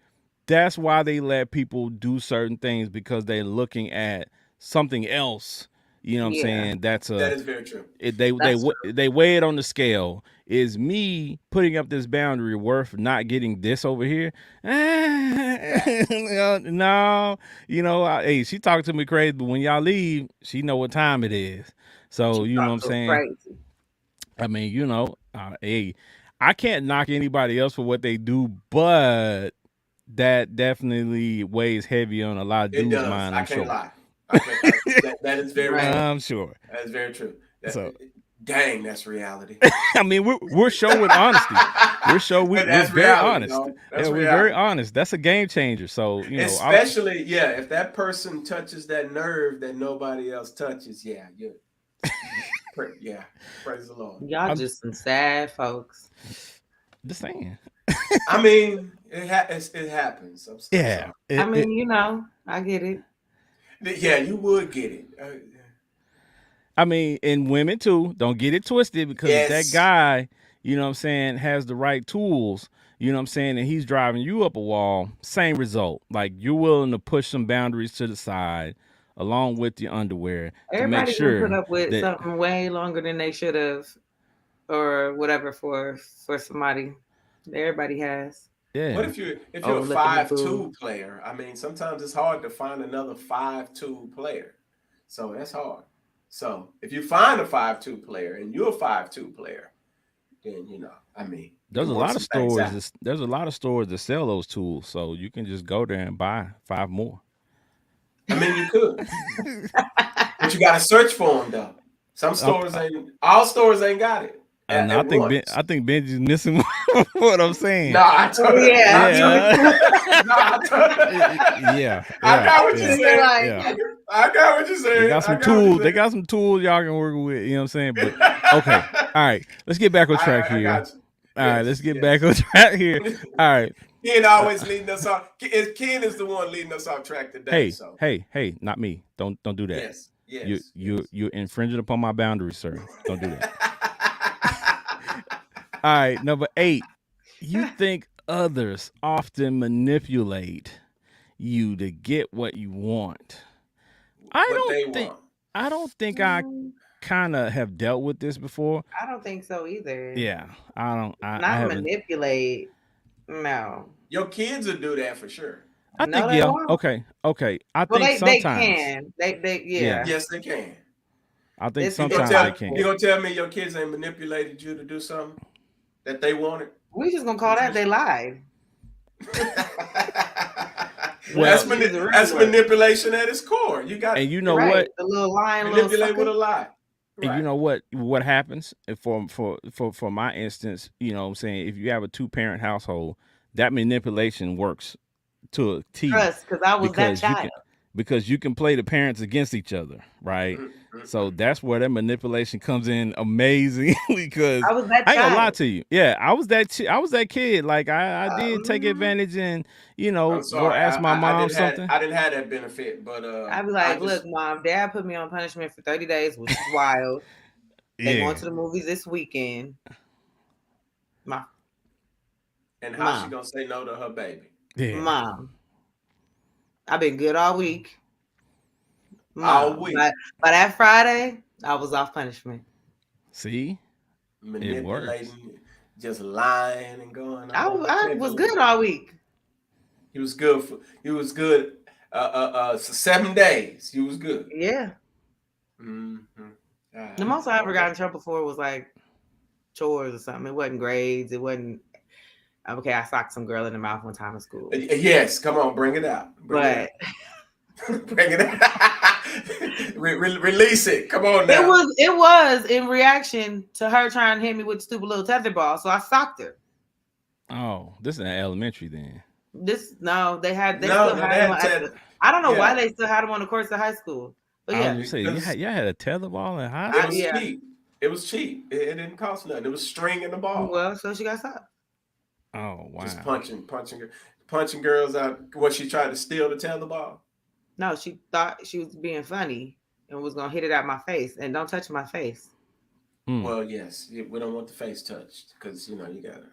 that's why they let people do certain things because they're looking at something else. You know what I'm Yeah, saying? That's that a is very true. it, they they that's w- true. they weigh it on the scale. Is me putting up this boundary worth not getting this over here? No, hey, she talked to me crazy, but when y'all leave, she know what time it is. So She you know what I'm talked so saying. crazy. I mean, hey, I can't knock anybody else for what they do, but that definitely weighs heavy on a lot of It dudes' does. mind. I I'm can't sure. lie. I can't. That is very Right. true. I'm sure. That is very true. That, So dang, that's reality. I mean, we're show with honesty. We're That's very reality, honest. dog. Yeah, That's we're very reality. honest. That's a game changer. So I don't. Especially, yeah, if that person touches that nerve that nobody else touches, yeah, yeah, praise the Lord. Y'all I'm just some sad folks. just saying. I mean, it happens. I'm Yeah. sorry. I mean, I get it. Yeah, you would get it. I mean, and women too. Don't get it twisted because if that Yes, guy, you know what I'm saying, has the right tools, you know what I'm saying, and he's driving you up a wall, same result. Like you're willing to push some boundaries to the side along with your underwear to make Everybody gonna put sure up with that something way longer than they should have, or whatever for somebody. Everybody has but yeah. if you're a overlooking the 5'2" boo. player, I mean, sometimes it's hard to find another 5'2" player. So that's hard. So if you find a 5'2" player and you're a 5'2" player, then I mean, you There's can a work lot of some things stores. out. There's a lot of stores that sell those tools, so you can just go there and buy 5 more. I mean, you could, but you got to search for them though. I, All stores ain't got it and at once. I think Benji's missing what I'm saying. No, I Oh told no, yeah, I told Yeah, no, I told yeah, I yeah, got what you yeah, you're said. like, yeah. I got what you They said. got I some got what you tools. They said. got some tools y'all can work with. You know what I'm saying? But okay, all right. Let's get back on track I here. got you. All right, let's Yes, get back yes. on track here. All right. Ken Uh, always leading us off. Ken is the one leading us off track today. hey, So hey, hey, not me. Don't do that. yes, yes, yes. You're infringing upon my boundaries, sir. Don't do that. All right, number 8. You think others often manipulate you to get what you want. I What don't they think want. I don't think I mm, kind of have dealt with this before. I don't think so either. Yeah, I don't. I Not haven't. manipulate. No. Your kids will do that for sure. I No, think they yeah. won't. Okay. Okay. I Well, think they sometimes. can. They Yeah. yeah. Yes, they can. I think It's You gonna sometimes they tell you can. impossible. gonna tell me your kids ain't manipulated you to do something that they wanted, We just gonna call that Patricia? they lied. Let's Well, just use the real That's word. manipulation at its core. You got and you know Right. what? The little lying little manipulate with sucker. a lie. And you Right. know what happens if for my instance, what I'm saying, if you have a two-parent household, that manipulation works to a T, Trust, because I was that because you child. can because you can play the parents against each other, right? Mm, mm, So mm. that's where that manipulation comes in amazingly because I was that I ain't gonna lie child. to you. Yeah, I was that kid. Like I did take Mhm. advantage and I'm go sorry. ask my I mom didn't have something. I didn't have that benefit, but I'd be I like, look, just mom, dad put me on punishment for 30 days, which is wild. They going Yeah, to the movies this weekend. My and how she mom, gonna say no to her baby? yeah. mom, I've been good all week. All Mom. week By that Friday, I was off punishment. See, it works. manipulating, just lying and going I, on. I I can't was believe good it. all week. He was good. So 7 days. He was good. Yeah. Hmm. The most I ever Okay. got in trouble for was like chores or something. It wasn't grades. It wasn't okay. I socked some girl in the mouth one time in school, Yes, come on, bring it out. Bring it but out. Bring it out. Release it. Come on it now. was in reaction to her trying to hit me with the stupid little tetherball. So I socked her. Oh, this is an elementary then. This no, they No, still no, had them that at said, the. I don't know why yeah, they still had them on the course of high school, but I was yeah, gonna say because y'all had a tetherball in high it I, was school. yeah. cheap. It was cheap. It didn't cost nothing. It was string in the ball. Well, so she got socked. Oh Just wow. punching girls out. What, she tried to steal the tetherball? No, she thought she was being funny and was gonna hit it at my face. And don't touch my face. Hmm. Well, yes, we don't want the face touched because you gotta,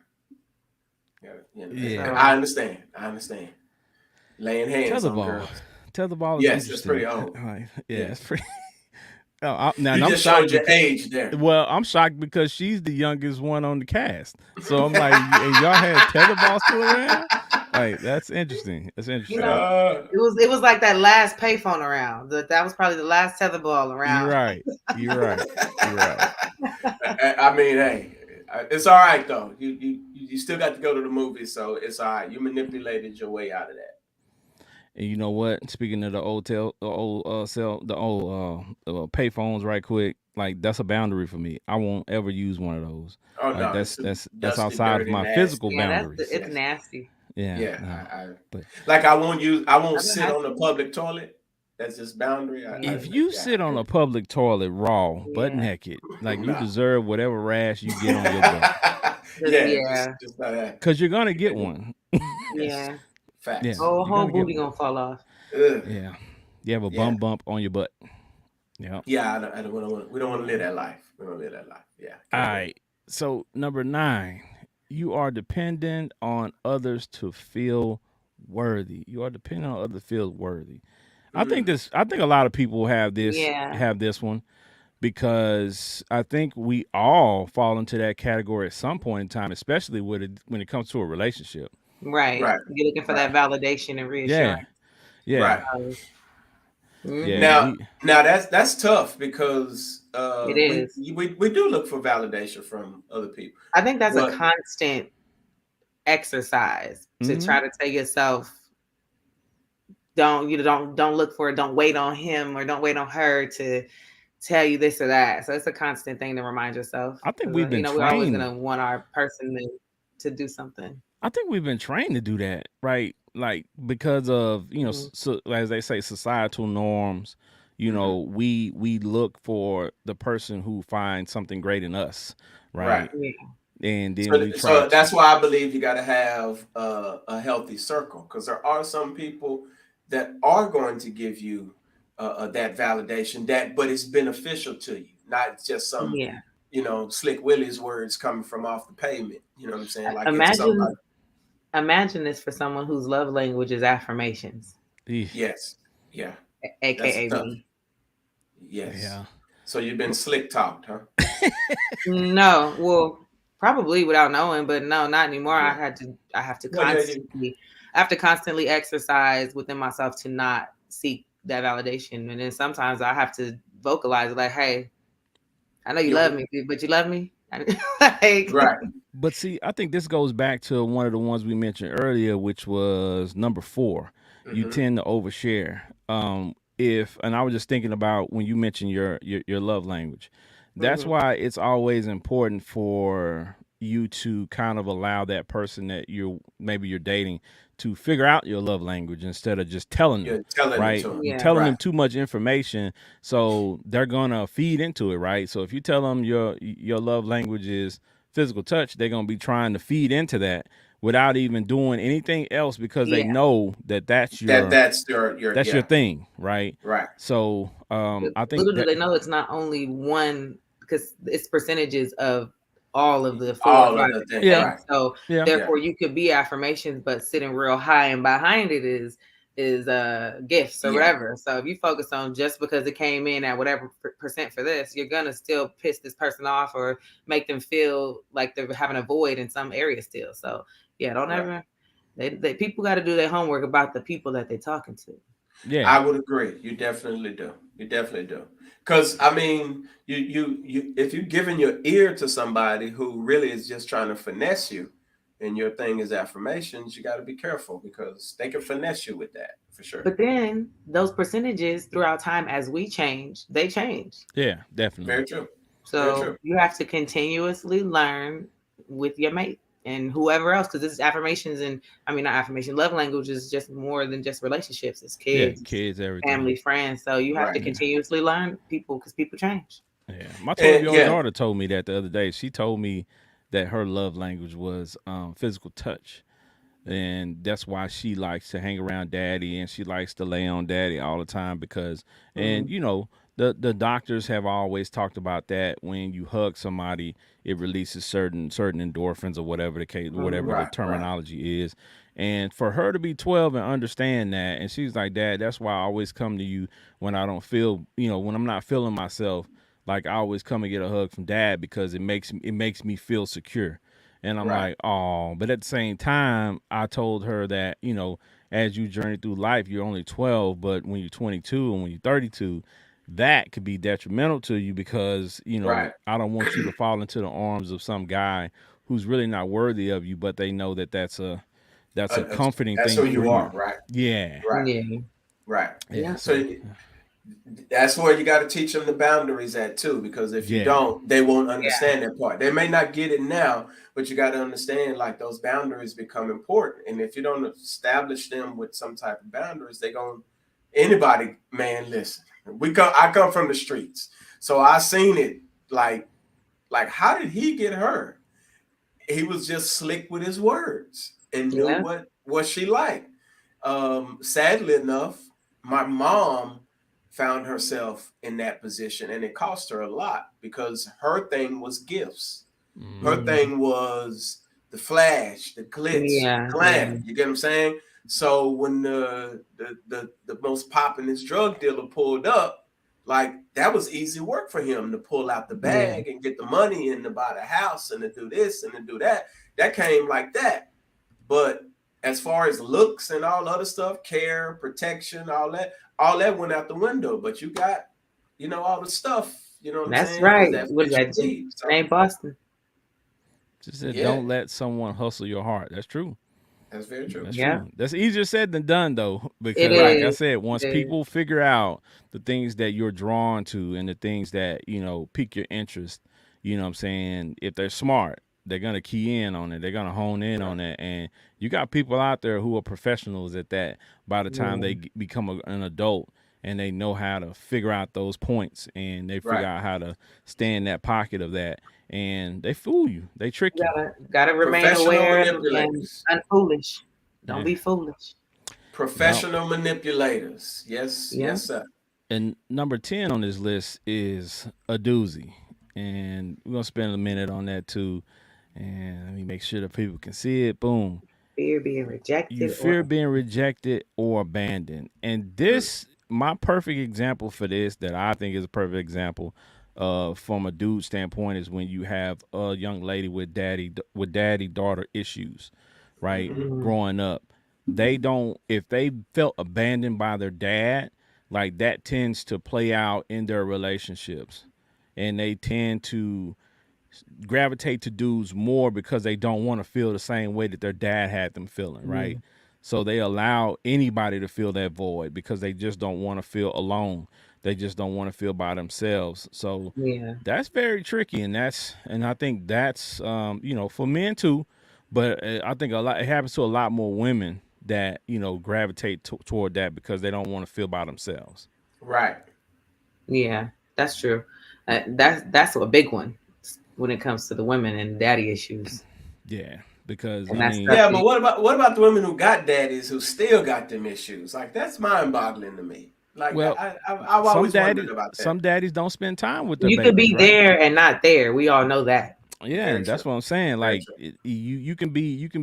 Yeah. I So understand. I understand. Laying hands on Tetherball. girls. Tetherball is Yes, that's pretty interesting. old. Like, yeah, Yeah, it's pretty. Oh, now you I'm just shocked showed your because age there. well, I'm shocked because she's the youngest one on the cast. So I'm like, and y'all had tetherball still around? Like that's interesting. That's you interesting. know, uh, it was like that last payphone around. That was probably the last tetherball You're around. right. You're right. You're right. I mean, hey, it's all right though. You still got to go to the movies, so it's all right. You manipulated your way out of that. And you know what? Speaking of the old the old pay phones, right quick. Like that's a boundary for me. I won't ever use one of those. Oh Like no, it's too that's dusty, outside of dirty, my physical nasty. Yeah, boundaries. it's Yes, nasty. Yeah, yeah. no. But Like I won't I don't sit have on the to. public toilet. That's just boundary. if Mm, you Yeah, sit I on a can't. public toilet raw, butt yeah, naked, like you No. deserve whatever rash you get on your butt, Yeah, yeah, just not that. cause you're gonna get one. Yes, yeah. Yeah, facts. Oh, you're whole gonna get booty one. gonna fall off. Ugh. Yeah, you have a Yeah, bum bump on your butt. Yeah. yeah. I don't want. We don't want to live that life. We don't live that life. Yeah, All can't do it. right. So number 9, you are dependent on others to feel worthy. You are dependent on others to feel worthy. Mm. I think a lot of people Yeah, have this one because I think we all fall into that category at some point in time, especially when it comes to a relationship. right. Right, You're looking for that right, validation and reassurance. Yeah. Yeah. right. Yeah. Mm-hmm. Now, that's tough because It we, is. we we do look for validation from other people, I think that's a but constant exercise to Mhm. try to tell yourself don't look for it, don't wait on him or don't wait on her to tell you this or that. So it's a constant thing to remind yourself I think because we've been we're always trained gonna want our person to do something. I think we've been trained to do that, right? Like because of Mhm. so, as they say, societal norms. mhm, We look for the person who finds something great in us, right. right? Yeah, And then So we try so to. that's why I believe you got to have a healthy circle because there are some people that are going to give you that validation but it's beneficial to you, not just some yeah. slick Willie's words coming from off the pavement. You know what I'm saying? Like if somebody, Imagine imagine this for someone whose love language is affirmations, Eh, yes, yeah, that's aka tough. me. Yes, Yeah, So you've been slick talked, huh? No, well, probably without knowing, but no, not anymore. Yeah. I have to Well, yeah, you constantly exercise within myself to not seek that validation. And then sometimes I have to vocalize like, hey, I know you love you me, but you love me. Like, right. But see, I think this goes back to one of the ones we mentioned earlier, which was number 4. You Hmm. tend to overshare. If and I was just thinking about when you mentioned your love language. That's mhm. why it's always important for you to kind of allow that person that you're dating to figure out your love language instead of just telling them, You're telling it right? to them. You're Yeah. telling Right. them too much information, so they're gonna feed into it, right? So if you tell them your love language is physical touch, they're gonna be trying to feed into that without even doing anything else because they Yeah. know that That's your that's your yeah. thing, right? Right. So But I think little do that they know it's not only one, because it's percentages of all of the four or All five of the thing. yeah, things. Right. So yeah, Yeah. therefore, you could be affirmations, but sitting real high and behind it is gifts or Yeah. whatever. So if you focus on just because it came in at whatever percent for this, you're gonna still piss this person off or make them feel like they're having a void in some area still. So yeah, don't Right. ever. They people got to do their homework about the people that they're talking to. yeah, I would agree. You definitely do. You definitely do. Because I mean, if you're giving your ear to somebody who really is just trying to finesse you, and your thing is affirmations, you got to be careful because they can finesse you with that for sure. But then those percentages throughout time, as we change, they change. yeah, definitely. Very true. Very So true. you have to continuously learn with your mate and whoever else, because this is affirmations and I mean not affirmation. Love language is just more than just relationships. It's Yeah, kids, it's kids, everything. family, friends. So you have to Right. Yeah, continuously learn people because people change. yeah. My 12 And year old yeah. daughter told me that the other day. She told me that her love language was physical touch, and that's why she likes to hang around daddy and she likes to lay on daddy all the time because and Mm, you know the doctors have always talked about that when you hug somebody it releases certain endorphins or whatever the case whatever the Right. Right. terminology is, and for her to be 12 and understand that, and she's like, dad, that's why I always come to you when I don't feel, when I'm not feeling myself, like I always come and get a hug from dad because it makes me feel secure. And I'm Right. like, oh, but at the same time, I told her that, as you journey through life, you're only 12, but when you're 22 and when you're 32, that could be detrimental to you because, Right. I don't want you to fall into the arms of some guy who's really not worthy of you, but they know that that's a Uh, uh, comforting that's thing who for you you. are. Right. Yeah. Right. yeah. Right. Yeah. Yeah. So, So that's where you got to teach them the boundaries at too, because if you yeah. don't, they won't Yeah. understand that part. They may not get it now, but you got to understand like those boundaries become important. And if you don't establish them with some type of boundaries, they going anybody, man, listen. I come from the streets. So I seen it like how did he get her? He was just slick with his words and knew Yeah. what she liked. Sadly enough, my mom found herself in that position, and it cost her a lot because her thing was gifts. Her Hmm. Yeah. thing was the flash, the glitz, the Yeah. Yeah. glamour. You get what I'm saying? So when the most popping drug dealer pulled up, like that was easy work for him to pull out the Yeah. bag and get the money and to buy the house and to do this and to do that. That came like that. But as far as looks and all other stuff, care, protection, all that went out the window. But you got, all the stuff, you know what I'm That's saying? Because right. that What is fits that? your need. So Name Boston. Just said, yeah, don't let someone hustle your heart. That's true. that's very true. That's Yeah. true. That's easier said than done, though, It because, like Right. I is. said, once It is. people figure out the things that you're drawn to and the things that pique your interest, what I'm saying. If they're smart, they're gonna key in on it. They're gonna hone in Right. on it, and you got people out there who are professionals at that. By the time Yeah. they become an adult, and they know how to figure out those points, and they figure Right. out how to stay in that pocket of that, and they fool you, they trick You you. gotta remain Professional aware and manipulators. unfoolish. Don't Yeah. be foolish. Yep. Professional manipulators. Yes, Yeah. yes, sir. And number 10 on this list is a doozy. And we're going to spend a minute on that too. And let me make sure that people can see it. Boom. Fear being You rejected or fear being rejected or abandoned. And Mm. this my perfect example for this that I think is a perfect example from a dude standpoint is when you have a young lady with daddy daughter issues, right? Mm-hmm. Mm-hmm. Growing up, they don't if they felt abandoned by their dad, like that tends to play out in their relationships, and they tend to gravitate to dudes more because they don't want to feel the same way that their dad had them feeling, right? So they allow anybody to fill that void because they just don't want to feel alone. They just don't want to feel by themselves. So Yeah. that's very tricky, and I think that's for men too, but I think a lot it happens to a lot more women that gravitate toward that because they don't want to feel by themselves. Right. Yeah, that's true. That's a big one when it comes to the women and daddy issues, Yeah, because and I that's mean, Yeah, stuff. but what about the women who got daddies who still got them issues? Like that's mind-boggling to me. Like well, I've always wondered about that. some daddies don't spend time with their You could babies, be right? there and not there. We all know that. Yeah, Very and true. that's what I'm saying. Very Like true. you can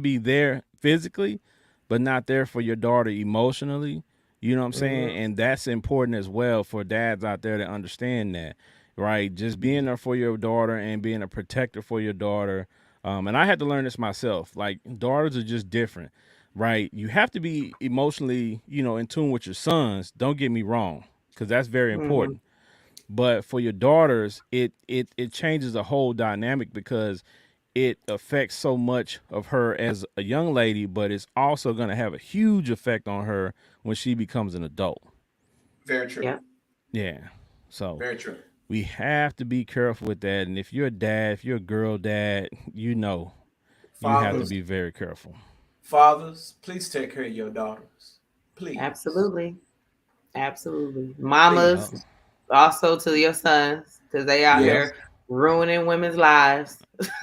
be there physically, but not there for your daughter emotionally. You know what I'm saying? Mm-hmm. And that's important as well for dads out there to understand that, right? Just being there for your daughter and being a protector for your daughter. And I had to learn this myself. Like daughters are just different, right? You have to be emotionally, in tune with your sons. Don't get me wrong, because that's very Hmm. important, but for your daughters it changes the whole dynamic because it affects so much of her as a young lady, but it's also going to have a huge effect on her when she becomes an adult. Very true. Yep. Yeah, so Very true. we have to be careful with that, and if you're a dad, if you're a girl dad, you have to Fathers, be very careful. fathers, please take care of your daughters. Please. Absolutely. Absolutely. Yeah, Mamas, Please. also to your sons, because they out Yes. here ruining women's lives,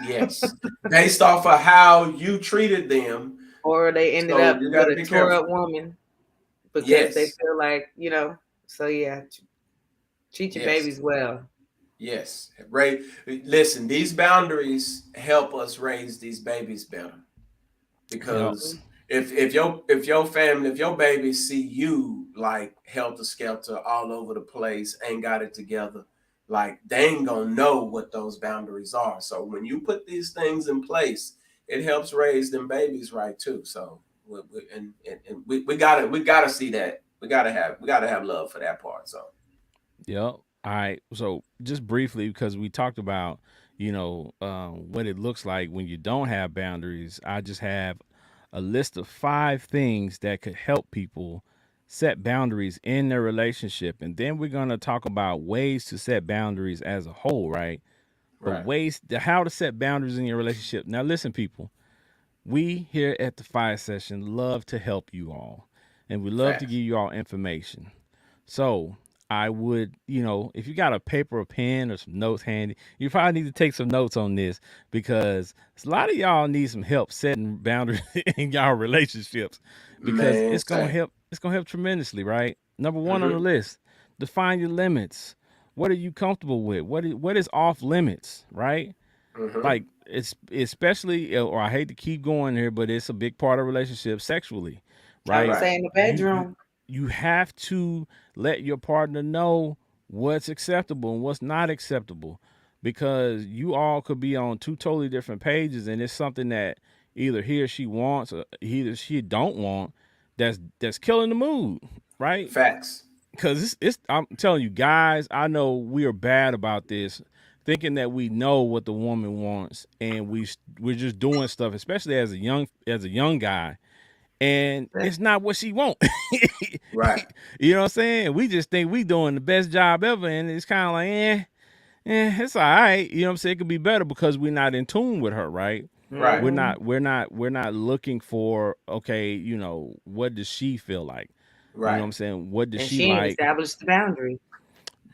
Yes. Based off of how you treated them. or they ended So up you with gotta a be tore careful. up woman because they Yes. feel like, So yeah, treat your Yes. babies well. Yes. Right. Listen, these boundaries help us raise these babies better. yep, Because if your babies see you like helter skelter all over the place, ain't got it together, like they ain't gonna know what those boundaries are. So when you put these things in place, it helps raise them babies right too. So we gotta see that. We gotta have love for that part. So yep. All right, so just briefly, because we talked about what it looks like when you don't have boundaries, I just have a list of 5 things that could help people set boundaries in their relationship. And then we're going to talk about ways to set boundaries as a whole, right? But right. how to set boundaries in your relationship. Now, listen, people, we here at the Fire Session love to help you all, and we love to Facts. give you all information. So, I would, if you got a paper or pen or some notes handy, you probably need to take some notes on this because a lot of y'all need some help setting boundaries in y'all relationships because Man, it's gonna say. help. It's gonna help tremendously, right? Number one on the Mm-hmm. list: define your limits. What are you comfortable with? What is off limits, right? Mm-hmm. Like it's especially, or I hate to keep going here, but it's a big part of relationship sexually, I would right? Right. say in the you you bedroom. you have to let your partner know what's acceptable and what's not acceptable because you all could be on two totally different pages, and it's something that either he or she wants or he or she don't want, that's killing the mood, right? Facts. Because it's I'm telling you guys, I know we are bad about this, thinking that we know what the woman wants, and we're just doing stuff, especially as a young guy, and it's not what she want. Right. You know what I'm saying? We just think we doing the best job ever, and it's kind of like, it's all right. You know what I'm saying? It could be better because we're not in tune with her, right? Right. We're Hmm. not we're not we're not looking for, okay, what does she feel like? You know what Right. I'm saying? What does And she she ain't like? established the boundary.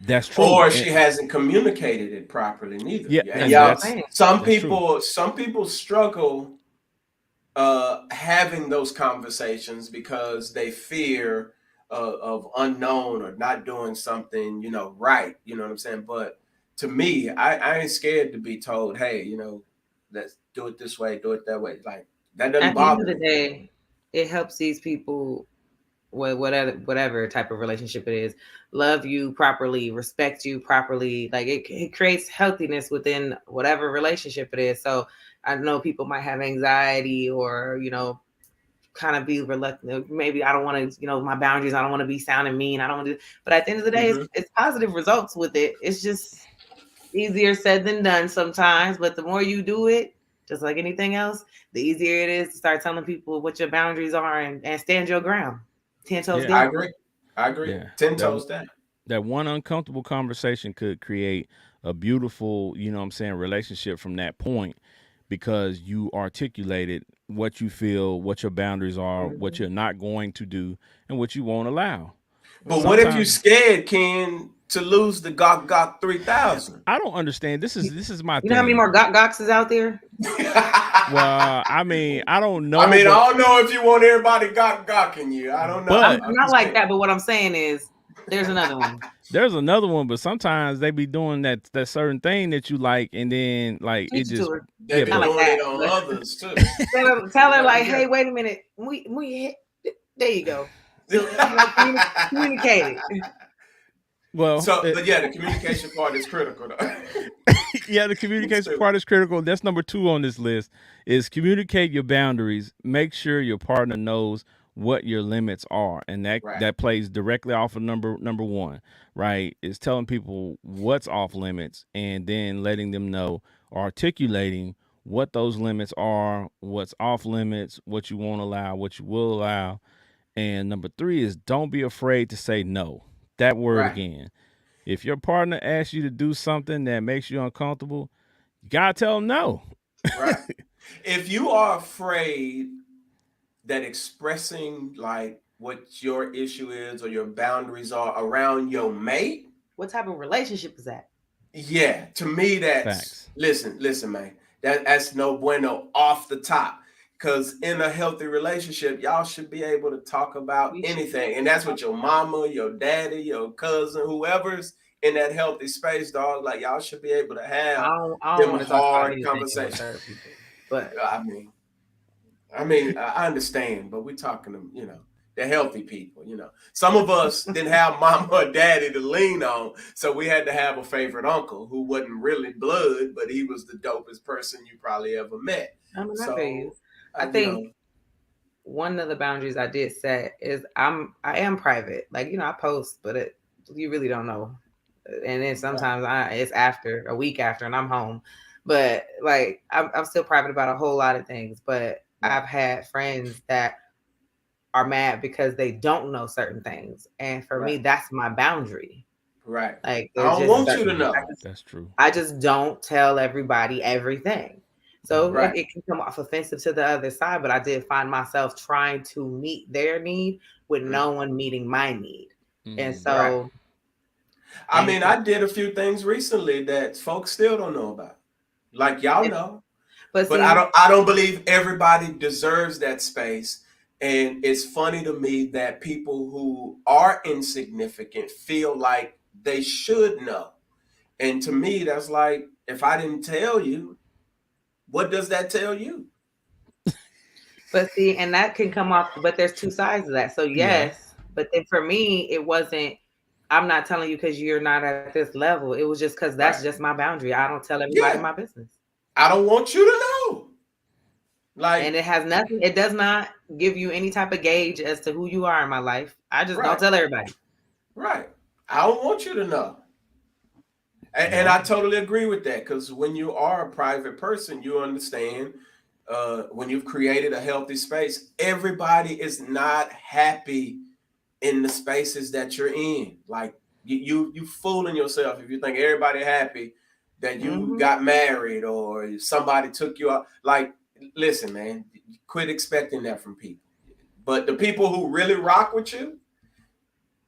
That's true. Or And she hasn't communicated it properly neither. yeah, Yeah, and That's what and I'm y'all, that's saying. some that's true. people struggle having those conversations because they fear of unknown or not doing something, right. You know what I'm saying? But to me, I ain't scared to be told, hey, let's do it this way, do it that way. Like that doesn't At the end bother of the me. day, it helps these people. whatever type of relationship it is, love you properly, respect you properly. Like it creates healthiness within whatever relationship it is. So I know people might have anxiety or, kind of be reluctant. Maybe I don't want to, my boundaries. I don't want to be sounding mean. I don't want to. But at the end of the day, Mm-hmm. it's positive results with it. It's just easier said than done sometimes. But the more you do it, just like anything else, the easier it is to start telling people what your boundaries are and stand your ground, 10 toes Yeah, I down. agree. I agree. yeah. 10 That toes down. that one uncomfortable conversation could create a beautiful, what I'm saying, relationship from that point because you articulated what you feel, what your boundaries are, what Mhm. you're not going to do, and what you won't allow. But what if you Mhm. Sometimes scared, Ken, to lose the Gok 3000? I don't understand. This is my You know how many thing. more Gox is out there? Well, I mean, I don't I know, mean, but I don't know if you want everybody Gokking you. I don't know. I'm but I'm not just like saying. that, but what I'm saying is there's another one. there's another one. But sometimes they be doing that certain thing that you like, and then like it Teach it to just her. They yeah. be Not But like doing that, it on but others too. tell You her got to like, be hey, careful. wait a minute. There you go. So communicate it. well, So, but yeah, the communication part is critical, though. yeah, the It's communication still part is critical. That's number two on this list is communicate your boundaries. Make sure your partner knows what your limits are. And that right, that plays directly off of number one, right? Is telling people what's off limits and then letting them know or articulating what those limits are, what's off limits, what you won't allow, what you will allow. And number three is don't be afraid to say no. That word right, again. If your partner asks you to do something that makes you uncomfortable, you gotta tell them no. right. If you are afraid that expressing like what your issue is or your boundaries are around your mate, What type of relationship is that? yeah, to me that's Facts. listen, man. That's no bueno off the top. Cause in a healthy relationship, y'all should be able to talk about We should be anything. able And to that's talk what your about it. mama, your daddy, your cousin, whoever's in that healthy space, dog. Like y'all should be able to I have don't I don't them want to talk about hard anything with conversations. third people. But I mean, I understand, but we're talking to, the healthy people, Some of us didn't have mama or daddy to lean on, so we had to have a favorite uncle who wasn't really blood, but he was the dopest person you probably ever met. I mean, I feel you. So, I think one of the boundaries I did set is I am private. Like, I post, but you really don't know. And then right, sometimes it's after a week after and I'm home. But like I'm still private about a whole lot of things. But right, I've had friends that are mad because they don't know certain things. And for right, me, that's my boundary. right. Like I there's don't just want you certain to things know. That's true. I just don't tell everybody everything. So Hmm. Right, it can come off offensive to the other side, but I did find myself trying to meet their need with mm, no one meeting my need. And Hmm. right. so, I and mean, I did a few things recently that folks still don't know about. Like y'all know, but but I see, don't I don't believe everybody deserves that space. And it's funny to me that people who are insignificant feel like they should know. And to me, that's like, if I didn't tell you, what does that tell you? and that can come off, but there's two sides of that. So Yeah. yes, but then for me, it wasn't. I'm not telling you because you're not at this level. It was just because that's Right. just my boundary. I don't tell everybody Yeah. my business. I don't want you to know. And Like, it has nothing, it does not give you any type of gauge as to who you are in my life. I just don't right, tell everybody. right. I don't want you to know. And Yep. I totally agree with that because when you are a private person, you understand when you've created a healthy space, everybody is not happy in the spaces that you're in. Like you fooling yourself if you think everybody happy that you Hmm. got married or somebody took you out. Like, listen, man, quit expecting that from people. But the people who really rock with you,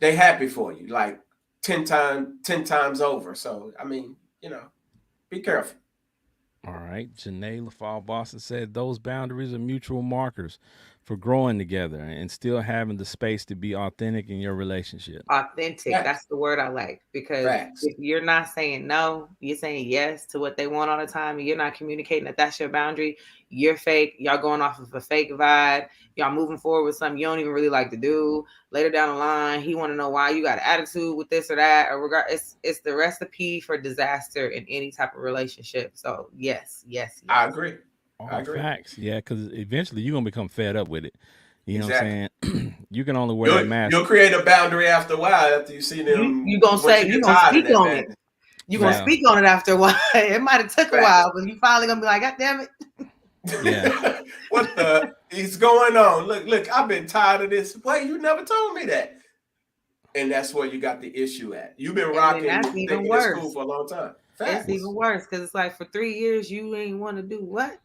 they happy for you. Like 10 times over. So I mean, be careful. All right. Janae LaFall Boston said those boundaries are mutual markers. for growing together and still having the space to be authentic in your relationship. Authentic. Facts. That's the word I like, because Facts. if you're not saying no, you're saying yes to what they want all the time, and you're not communicating that that's your boundary. You're fake. Y'all going off of a fake vibe. Y'all moving forward with something you don't even really like to do. Later down the line, he want to know why you got an attitude with this or that, or regard. It's the recipe for disaster in any type of relationship. So yes, yes, I yes. agree. I All agree. facts. Yeah, because eventually you're going to become fed up with it. You know what Exactly. I'm saying? You can only wear that You'll mask. create a boundary after a while after you see You them gonna once say you you get gonna tired of speak that on it. man. You gonna Facts. Yeah. speak on it after a while. It might have took a Facts. while, but you finally gonna be like, God damn it. Yeah. What the is going on? Look, I've been tired of this. Wait, you never told me that. And that's where you got the issue at. You've been And then rocking that's and even thinking it's cool worse. for a long time. It's Facts. even worse because it's like for 3 years you ain't want to do what?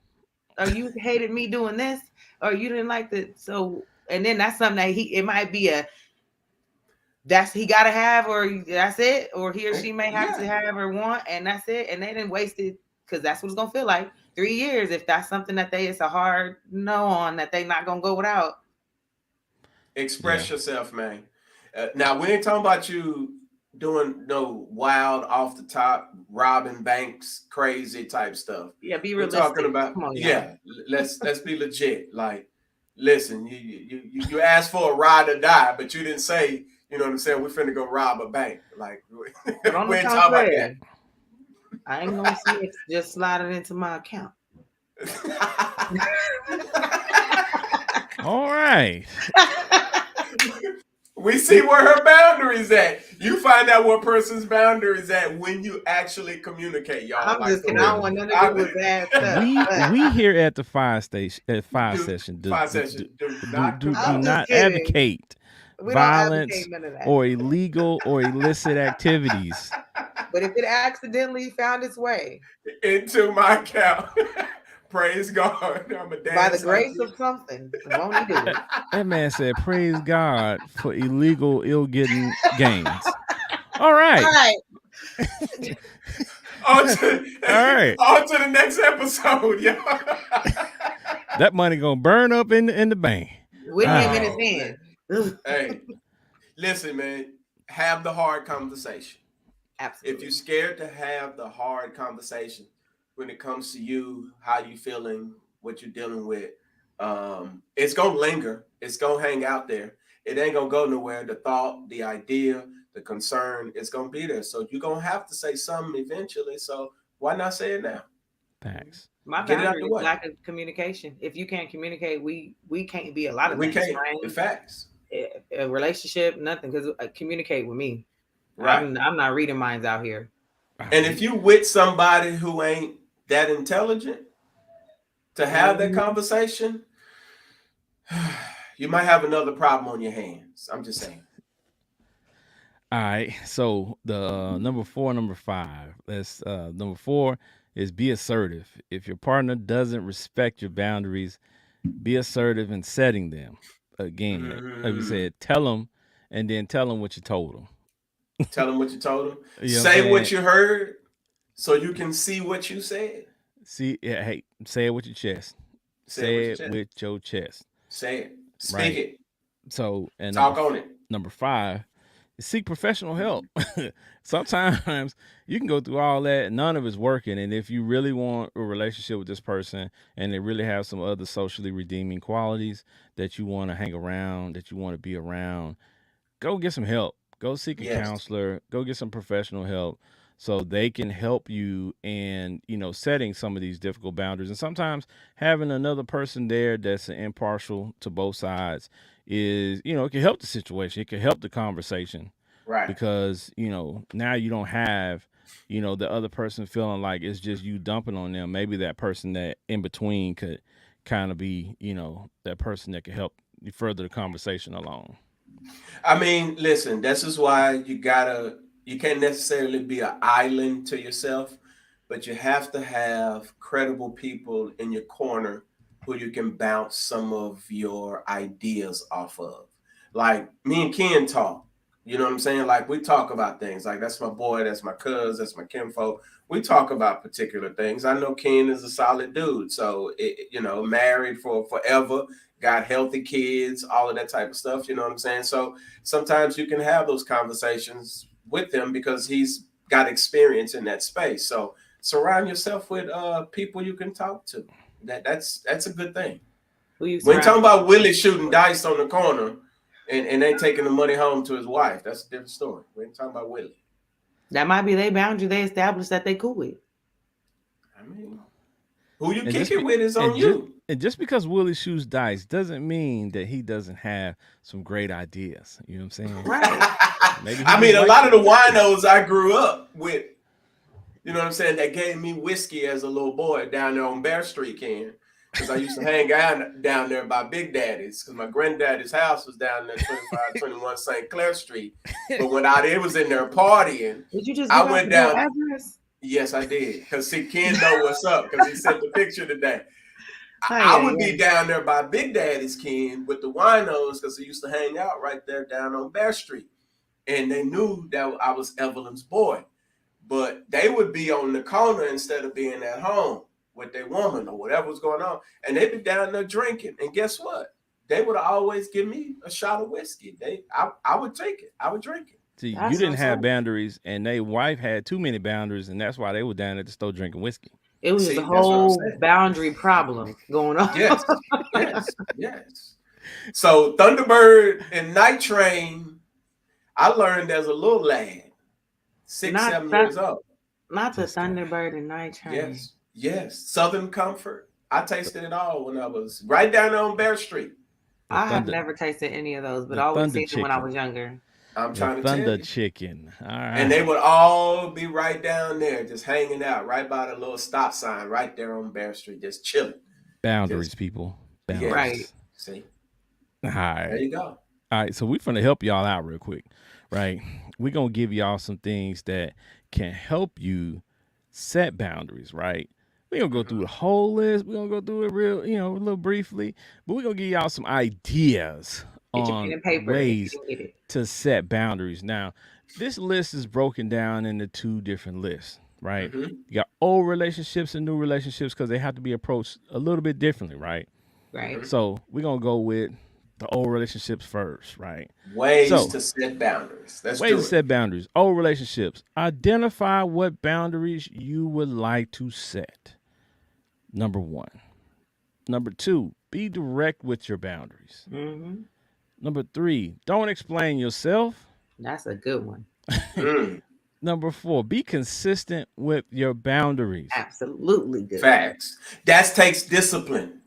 Or you hated me doing this, or you didn't like the so. And then that's something that it might be a that's he gotta have, or that's it, or he or she may have to Yeah. have or want, and that's it. And they didn't waste it because that's what it's gonna feel like. 3 years, if that's something that it's a hard no on that they not gonna go without. Yeah. Express yourself, man. Now we ain't talking about you doing no wild off the top robbing banks crazy type stuff. Yeah, be We're talking realistic. about Come on, y'all. yeah. Let's be legit. Like, listen, you asked for a ride or die, but you didn't say, you know what I'm saying, we're finna go rob a bank. Like But on we the ain't talking about that. contrary, I ain't gonna see it just sliding into my account. All right. We see where her boundaries at. You find out what person's boundaries at when you actually communicate, y'all. I'm Like just for kidding. I real. don't want nothing to do I, with bad stuff. But We here at the fire station at fire do session five sessions. Do not do I'm condone. just not kidding. advocate We don't advocate violence none of that. or illegal or illicit activities. But if it accidentally found its way Into my account. Praise God. I'm a by the dance like grace you. of something, won't he do That, it? that man said, "Praise God for illegal, ill-getting gains." All All right, right. On to, all right. on to the next episode, y'all. That money gonna burn up in the bank. With All him in right. his Oh man. hand. Hey, listen, man. Have the hard conversation. If you're Absolutely. scared to have the hard conversation when it comes to you, how you feeling, what you're dealing with, it's gonna linger. It's gonna hang out there. It ain't gonna go nowhere. The thought, the idea, the concern, it's gonna be there. So you're gonna have to say something eventually. So why not say it now? Thanks. My Get it out boundary the is way. lack of communication. If you can't communicate, we can't be a lot of We things. can't. In Friends, facts. a relationship, nothing. Because communicate with me. Right. I'm not reading minds out here. All And if right. you with somebody who ain't that intelligent to have that Mhm. conversation, you might have another problem on your hands. I'm just saying. All right. So the number four, number five. That's number four is be assertive. If your partner doesn't respect your boundaries, be assertive in setting them. Again, like we Mm. said, tell them, and then tell them what you told them. Tell them what you told them. You know what I'm Say what saying? you heard so you can see what you said. See, yeah, hey, say it with your chest. Say it with Say your it chest. with your chest, Say it. Speak right? it. So, and Talk on it. number five is seek professional help. Sometimes you can go through all that, and none of it's working. And if you really want a relationship with this person, and they really have some other socially redeeming qualities that you want to hang around, that you want to be around, go get some help. Go seek a Yes. counselor. Go get some professional help so they can help you in, setting some of these difficult boundaries. And sometimes having another person there that's impartial to both sides is, it can help the situation. It can help the conversation Right. because, now you don't have, the other person feeling like it's just you dumping on them. Maybe that person that in between could kind of be, that person that could help you further the conversation along. I mean, listen, this is why you can't necessarily be an island to yourself, but you have to have credible people in your corner who you can bounce some of your ideas off of. Like me and Ken talk, You know what I'm saying? Like we talk about things. Like that's my boy, that's my cuz, that's my kinfolk. We talk about particular things. I know Ken is a solid dude. So married for forever, got healthy kids, all of that type of stuff. You know what I'm saying? So sometimes you can have those conversations with him because he's got experience in that space. So surround yourself with people you can talk to. That's a good thing. Who you We ain't surround talking about yourself Willie shooting with? dice on the corner and ain't taking the money home to his wife. That's a different story. We ain't talking about Willie. That might be their boundary they established that they cool with. I mean, who you And kick just it be, with is on and just you. and just because Willie shoots dice doesn't mean that he doesn't have some great ideas. You know what I'm saying? Right. Maybe he I just mean, a likes lot of the shooting dice. winos I grew up with, you know what I'm saying, that gave me whiskey as a little boy down there on Bear Street, Ken. Because I used to hang out down there by Big Daddy's, because my granddaddy's house was down there 2521 St. Clair Street. But when I was in there partying, Did you just I give out went the whole down. address? Yes, I did. Because see, Ken know what's up because he sent the picture today. Oh, I yeah, would yeah. be down there by Big Daddy's, Ken, with the winos because he used to hang out right there down on Bear Street. And they knew that I was Evelyn's boy. But they would be on the corner instead of being at home with their woman or whatever was going on. And they'd be down there drinking. And guess what? They would always give me a shot of whiskey. I would take it. I would drink it. See, you That's didn't what's have up. boundaries, and they wife had too many boundaries, and that's why they were down at the store drinking whiskey. It was just a See, that's what I'm whole saying. boundary problem going on. Yes, yes, yes. So Thunderbird and Night Train, I learned as a little lad, six, not 7 years that, old. not the This guy. Thunderbird and Night Train. Yes, yes. Southern Comfort. I tasted it all when I was right down there on Bear Street. The I have thunder, never tasted any of those, but the I always thunder seen them when I was chicken, younger. I'm the trying to tell thunder you. chicken. All And they right, would all be right down there, just hanging out, right by the little stop sign, right there on Bear Street, just chilling. boundaries, Just people, yes. Right. boundaries. See, All there right, you go. all right. So we're gonna help y'all out real quick, right? We're gonna give y'all some things that can help you set boundaries, right? We're gonna go through Mhm. the whole list. We're gonna go through it real, a little briefly, but we're gonna give y'all some ideas Get your pen on and paper if you ways didn't get it. to set boundaries. Now, this list is broken down into two different lists, right? Mhm. You got old relationships and new relationships because they have to be approached a little bit differently, right? Right. Mhm. So we're gonna go with the old relationships first, right? Ways So to set boundaries. Let's ways to do it. set boundaries. Old relationships. Identify what boundaries you would like to set. Number one. Number two, be direct with your boundaries. Hmm. Number three, don't explain yourself. That's a good one. Mm. Number four, be consistent with your boundaries. Absolutely good. Facts. That takes discipline.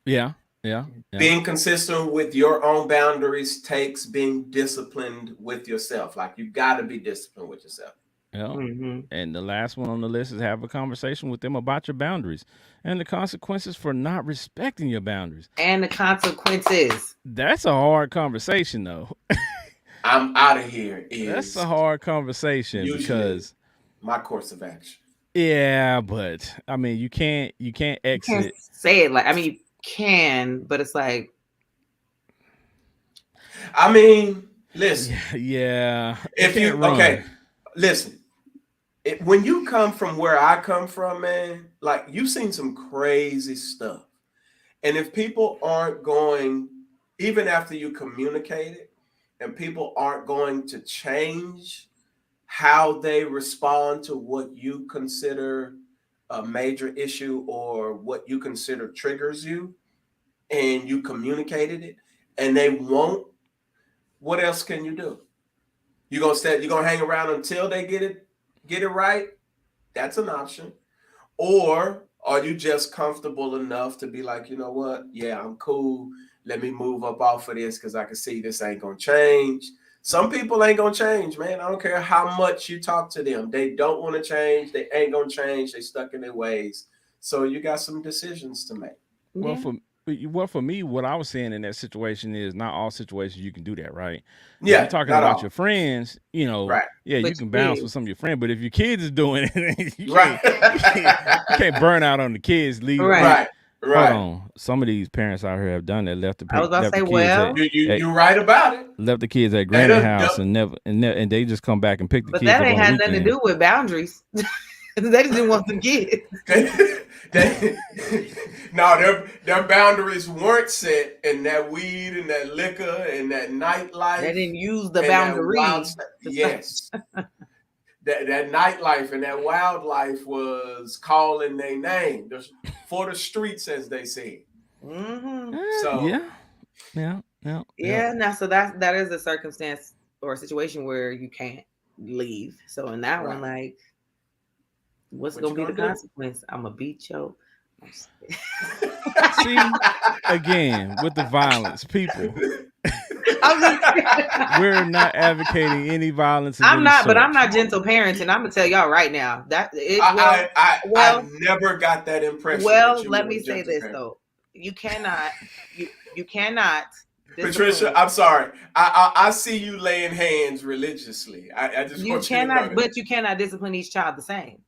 Yeah, yeah, yeah, Being consistent with your own boundaries takes being disciplined with yourself. Like you got to be disciplined with yourself. yeah. Hmm. And the last one on the list is have a conversation with them about your boundaries and the consequences for not respecting your boundaries. And the consequences. That's a hard conversation, though. I'm out of here That's a is hard conversation usually because my course of action. yeah, but I mean you can't You can't exit. say it like, I mean, you can, but it's like, I mean, listen, Yeah, yeah. You if can't you okay, run. listen. When you come from where I come from, man, like you've seen some crazy stuff. And if people aren't going, even after you communicate it, and people aren't going to change how they respond to what you consider a major issue or what you consider triggers you, and you communicated it, and they won't, what else can you do? You're gonna hang around until they get it right? That's an option. Or are you just comfortable enough to be like, you know what? Yeah, I'm cool. Let me move up off of this because I can see this ain't gonna change. Some people ain't gonna change, man. I don't care how much you talk to them. They don't want to change. They ain't gonna change. They stuck in their ways. So you got some decisions to make. Well, yeah, for me, what I was saying in that situation is not all situations you can do that, right? If you're Yeah, talking not about your all. friends, Right. yeah, you but can you bounce did. with some of your friends. But if your kids is doing it, you Right. can't you can't burn out on the kids. Leave Right. Right. Hold Right. on. Some of these parents out here have done that. I was about to Left say, the kids well, at You're right about it. left the kids at They granny done, house and and they just come back and pick the but kids that up ain't on the had nothing to weekend. do with boundaries. They just didn't want the kids. they, no, their boundaries weren't set, and that weed and that liquor and that They nightlife didn't use the and that wild boundary stuff. to stop. Yes, that nightlife and that wildlife was calling their name for the streets, as they say. Hmm. So Yeah, yeah, yeah, yeah. Yeah, now so that is a circumstance or a situation where you can't leave. So in that one, right, like, what's what gonna you be the gonna do? consequence? I'm gonna beat you. I'm just See, again with the violence, people. I'm just We're not advocating any violence of I'm any not, but I'm sort. not gentle parenting. I'm gonna tell y'all right now that it well, I well, never got that impression that well. you Let were me a say gentle this parent. though: you cannot, you cannot Patricia, discipline. I'm sorry. I see you laying hands religiously. I just You want you to know cannot, that. but you cannot discipline each child the same.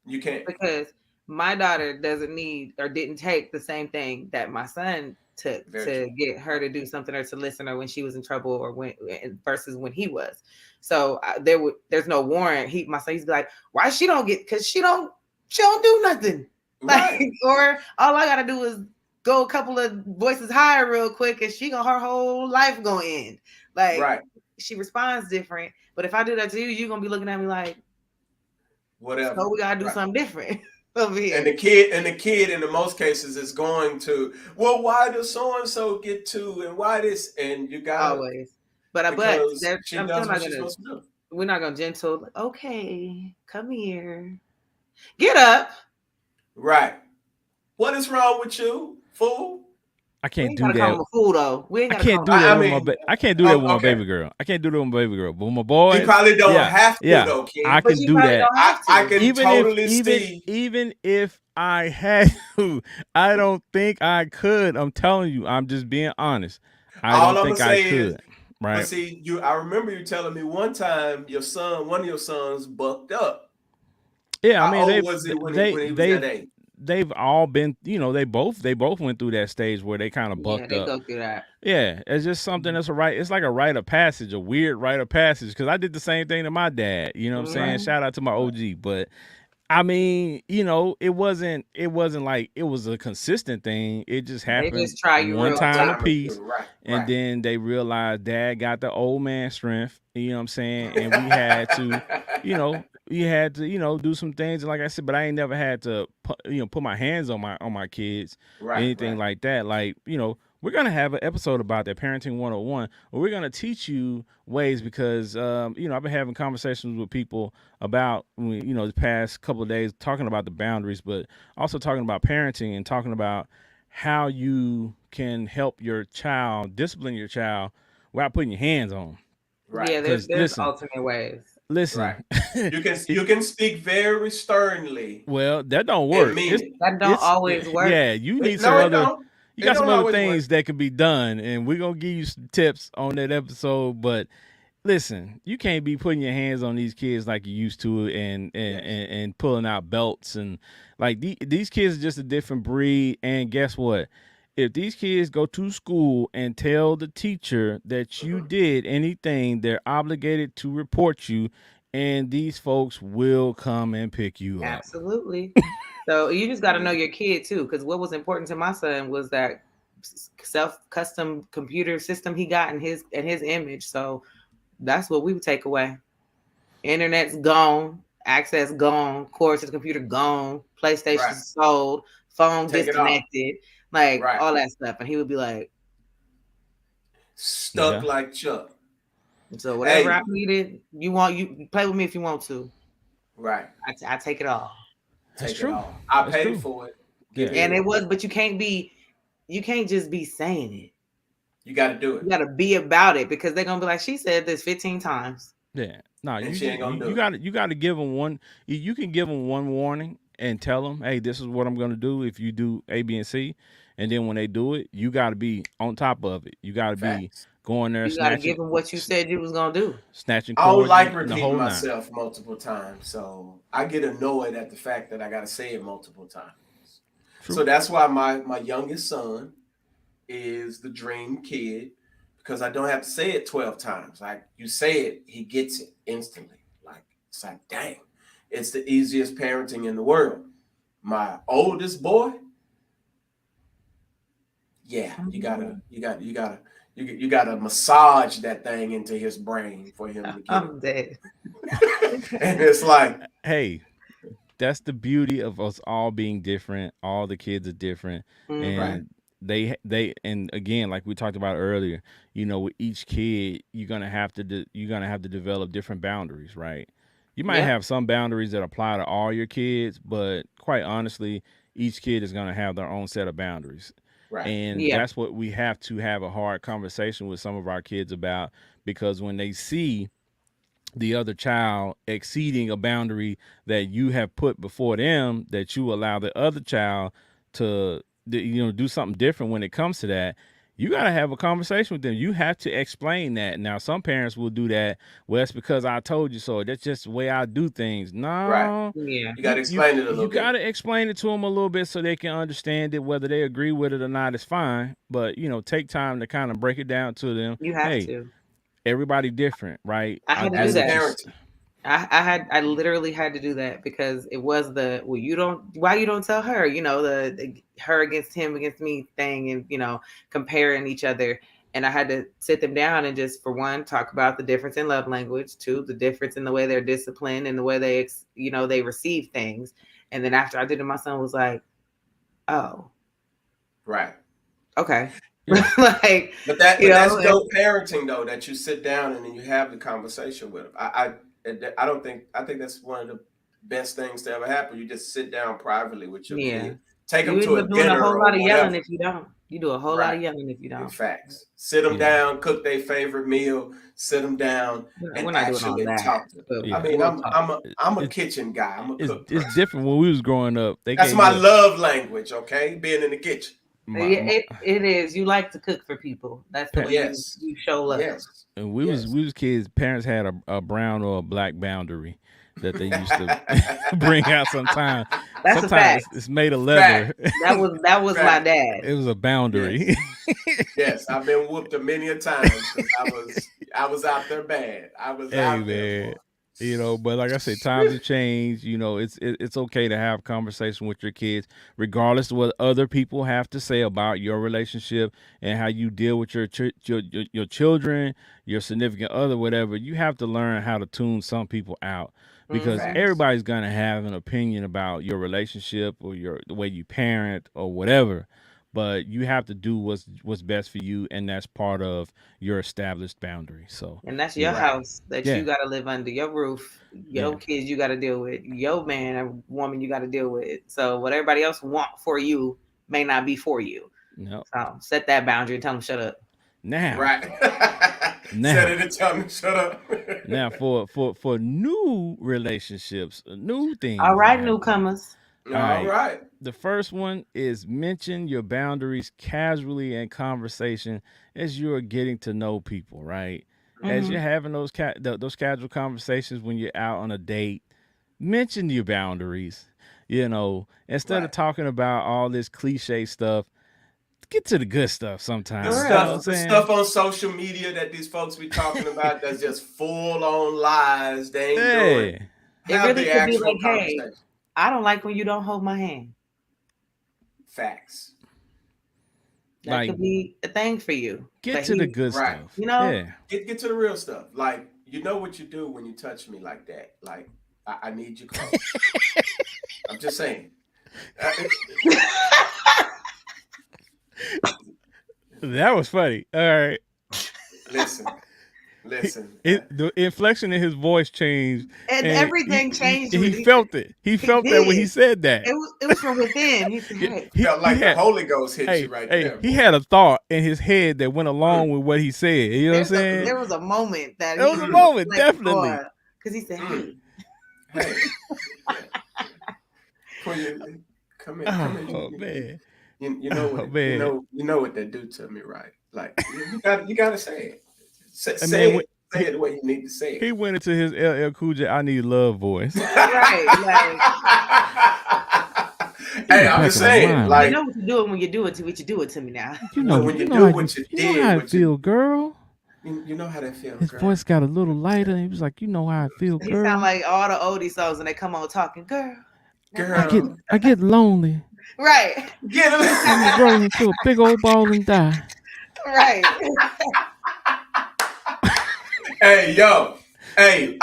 You can't. Because my daughter doesn't need or didn't take the same thing that my son took Very to true. get her to do something or to listen or when she was in trouble or when versus when he was. So there's no warrant. My son he's like, why she don't get? Because she don't do nothing. Like Right. or all I gotta do is go a couple of voices higher real quick and her whole life gonna end. Like Right. she responds different. But if I do that to you, you're gonna be looking at me like, so Whatever. we gotta do Right. something different over And here. the kid in the most cases is going to, well, why does so and so get to, and why this, and you gotta, Always. But because she I'm still does what not she's gonna. supposed to do. We're not gonna gentle. Like, okay, come here. Get up. Right. What is wrong with you, fool? I We can't ain't do gotta call that. him a fool though. We ain't I gotta call can't him do that I with a my mean, I can't do that with my okay. baby girl. I can't do that with my baby girl. But with my You boys, probably don't yeah, have to yeah, though, I King. but can you do probably that. don't have I to. can totally see. Even if I had to, I don't think I could. I'm telling you, I'm just being honest. I All don't I'm gonna think I say is, could. but Right? see, I remember you telling me one time one of your sons bucked up. Yeah, I How mean old was he when he was that age? they've all been, they both went through that stage where they kind of Yeah, bucked they up. go through that. Yeah, it's just something that's it's like a rite of passage, a weird rite of passage. Because I did the same thing to my dad. You know what I'm saying? Right, Hmm. Shout out to my right, OG. But I mean, it wasn't like it was a consistent thing. It just They happened just try you one real one time quick. a time or two. piece, Right, and right. then they realized dad got the old man strength. You know what I'm saying? And we had to, do some things. And like I said, but I ain't never had to, put my hands on my kids, Right, anything right, like that. Like, we're gonna have an episode about that parenting 101, where we're gonna teach you ways because, I've been having conversations with people about, the past couple of days talking about the boundaries, but also talking about parenting and talking about how you can help your child, discipline your child without putting your hands on 'em. right, Yeah, there's Because there's alternate ways. right. listen, You can it, you can speak very sternly well, that don't and work. mean It's it. That don't it's always work. yeah, you need some No, it other. don't. You It got some don't other always work. things that can be done, and we're gonna give you some tips on that episode. But listen, you can't be putting your hands on these kids like you used to, Yes. and pulling out belts and like these kids are just a different breed. And guess what? If these kids go to school and tell the teacher that you Hmm. did anything, they're obligated to report you, and these folks will come and pick you up. Absolutely. So you just got to know your kid too, because what was important to my son was that self custom computer system he got in his image. So that's what we would take away. Internet's gone, access gone, cords to the computer gone, PlayStation Right. sold, phone Take it off. disconnected, like Right. all that stuff. And he would be like, Stuck Yeah, like Chuck. so whatever I Hey, needed, you play with me if you want to. right. I take it all. that's Take it true. all. I That's paid true. for it. Give Yeah, me the And it rest. was, but you can't just be saying it. You got to do You it, got to be about it because they're gonna be like, she said this 15 times. yeah. No, and you she just ain't gonna you do it. got to give them one. You can give them one warning and tell them, hey, this is what I'm gonna do if you do A, B, and C. And then when they do it, you got to be on top of it. You got to be Facts. going there You got to give snatching, them what you said you was gonna do. snatching I don't cords like and the repeating whole nine. myself multiple times, so I get annoyed at the fact that I got to say it multiple times. So True. that's why my youngest son is the dream kid because I don't have to say it 12 times. Like you say it, he gets it instantly. Like it's like, dang, it's the easiest parenting in the world. My oldest boy, yeah, you gotta massage that thing into his brain for him to get it. I'm dead. And it's like, Hey, that's the beauty of us all being different. All the kids are different, Hmm. right, and they and again, like we talked about earlier, with each kid, you're gonna have to develop different boundaries, right? You might Yep. have some boundaries that apply to all your kids, but quite honestly, each kid is gonna have their own set of boundaries. right, And Yeah. that's what we have to have a hard conversation with some of our kids about, because when they see the other child exceeding a boundary that you have put before them, that you allow the other child to do something different when it comes to that, you got to have a conversation with them. You have to explain that. Now some parents will do that, well, it's because I told you so, that's just the way I do things. right. No, Yeah. You gotta you explain it a you little got bit. to explain it to them a little bit so they can understand it. Whether they agree with it or not is fine, but take time to kind of break it down to them. You have Hey, to. everybody different, right? I I had to deal do That's with that. you. parenting. I literally had to do that because it was the, well, you don't, why you don't tell her, the her against him against me thing, and comparing each other. And I had to sit them down and just, for one, talk about the difference in love language, two, the difference in the way they're disciplined and the way they receive things. And then after I did it, my son was like, oh, Right. okay. Yeah. Like, But that's and dope parenting though, that you sit down and then you have the conversation with them. I don't think I think that's one of the best things to ever happen. You just sit down privately with your yeah, kid, take them you to end a up doing a dinner whole or lot of yelling whatever. if you don't. You do a whole lot Right. of yelling if you In don't. facts, sit them Yeah. down, cook their favorite meal, sit them down, We're and not doing all actually that, talk to them. but I Yeah. mean, we'll I'm talk. I'm a I'm a It's kitchen guy. I'm a cook it's person. different. When we was growing up, they That's gave my you love language. Okay, being in the kitchen. my, Yeah, my it is. You like to cook for people. That's the pa- way you Yes, you show love. yes, and yes. we was kids. Parents had a brown or a black boundary that they used to bring out sometimes. That's a Sometimes fact. it's made of Fact, leather. That was my fact. dad. It was a Yes, boundary. yes. I've been whooped a many a times because I was out there bad. I was Hey out there, man, boy. but like I said, times have changed. It's okay to have conversation with your kids, regardless of what other people have to say about your relationship and how you deal with your children, your significant other, whatever. You have to learn how to tune some people out, because Hmm. Facts. everybody's gonna have an opinion about your relationship or the way you parent or whatever. But you have to do what's best for you, and that's part of your established boundary. So, And that's you your know, Right. house that you yeah, got to live under, your roof, yeah. your kids you got to deal with, your man or woman you got to deal with. So what everybody else want for you may not be for you. No. So set that boundary and tell them shut up. Now, Right. Set now, it and tell me shut up. now, for new relationships, new All things that right, happen. newcomers. All All right. right. The first one is mention your boundaries casually in conversation as you are getting to know people, right? As Hmm. you're having those casual conversations when you're out on a date, mention your boundaries. Instead of Right. talking about all this cliche stuff, get to the good stuff The For sometimes. You know what I'm real. stuff, the saying? stuff on social media that these folks be talking about that's just full on lies. They ain't doing. Hey, It Have really the could be actual like, hey, conversation. I don't like when you don't hold my hand. Facts. That like, could be a thing for you. get But to the he, good Right. stuff. you know, Yeah. Get to the real stuff. Like you know what you do when you touch me like that. Like I need you close. I'm just saying. Uh, That was funny. All right. listen, He, listen. the inflection in his voice changed, and and everything changed he when felt it. He he felt that when he did. said that. It was from within. He said, Yeah, hey, Felt he like the had Holy Ghost hit you hey right hey there, he boy. had a thought in his head that went along Mm, with what he said. You know what I'm saying? there was a moment that There he was a was mm, moment, like, definitely. because he said, mm. hey, Hey, yeah, yeah. Come here, come here. Oh man, You know what oh it, man. you know what they do to me, right? Like you gotta say it. And Say man, it. Say it the way you need to say he went into his LL Cool J "I Need Love" voice. it. right, like, In Hey, the I'm back just of my saying, mind, You like know what you're doing when you do it to me. You do it to me now. when you you know do how you what you you know did, how I what you feel, girl. you know how that feels, His girl. voice got a little You know what I'm lighter. saying? He was like, you know how I feel, He sound girl. like all the oldie songs when they come on talking, girl. Now I I get Girl, get I get lonely right, get when you him. roll into a big old ball and die. right. Hey, yo. Hey,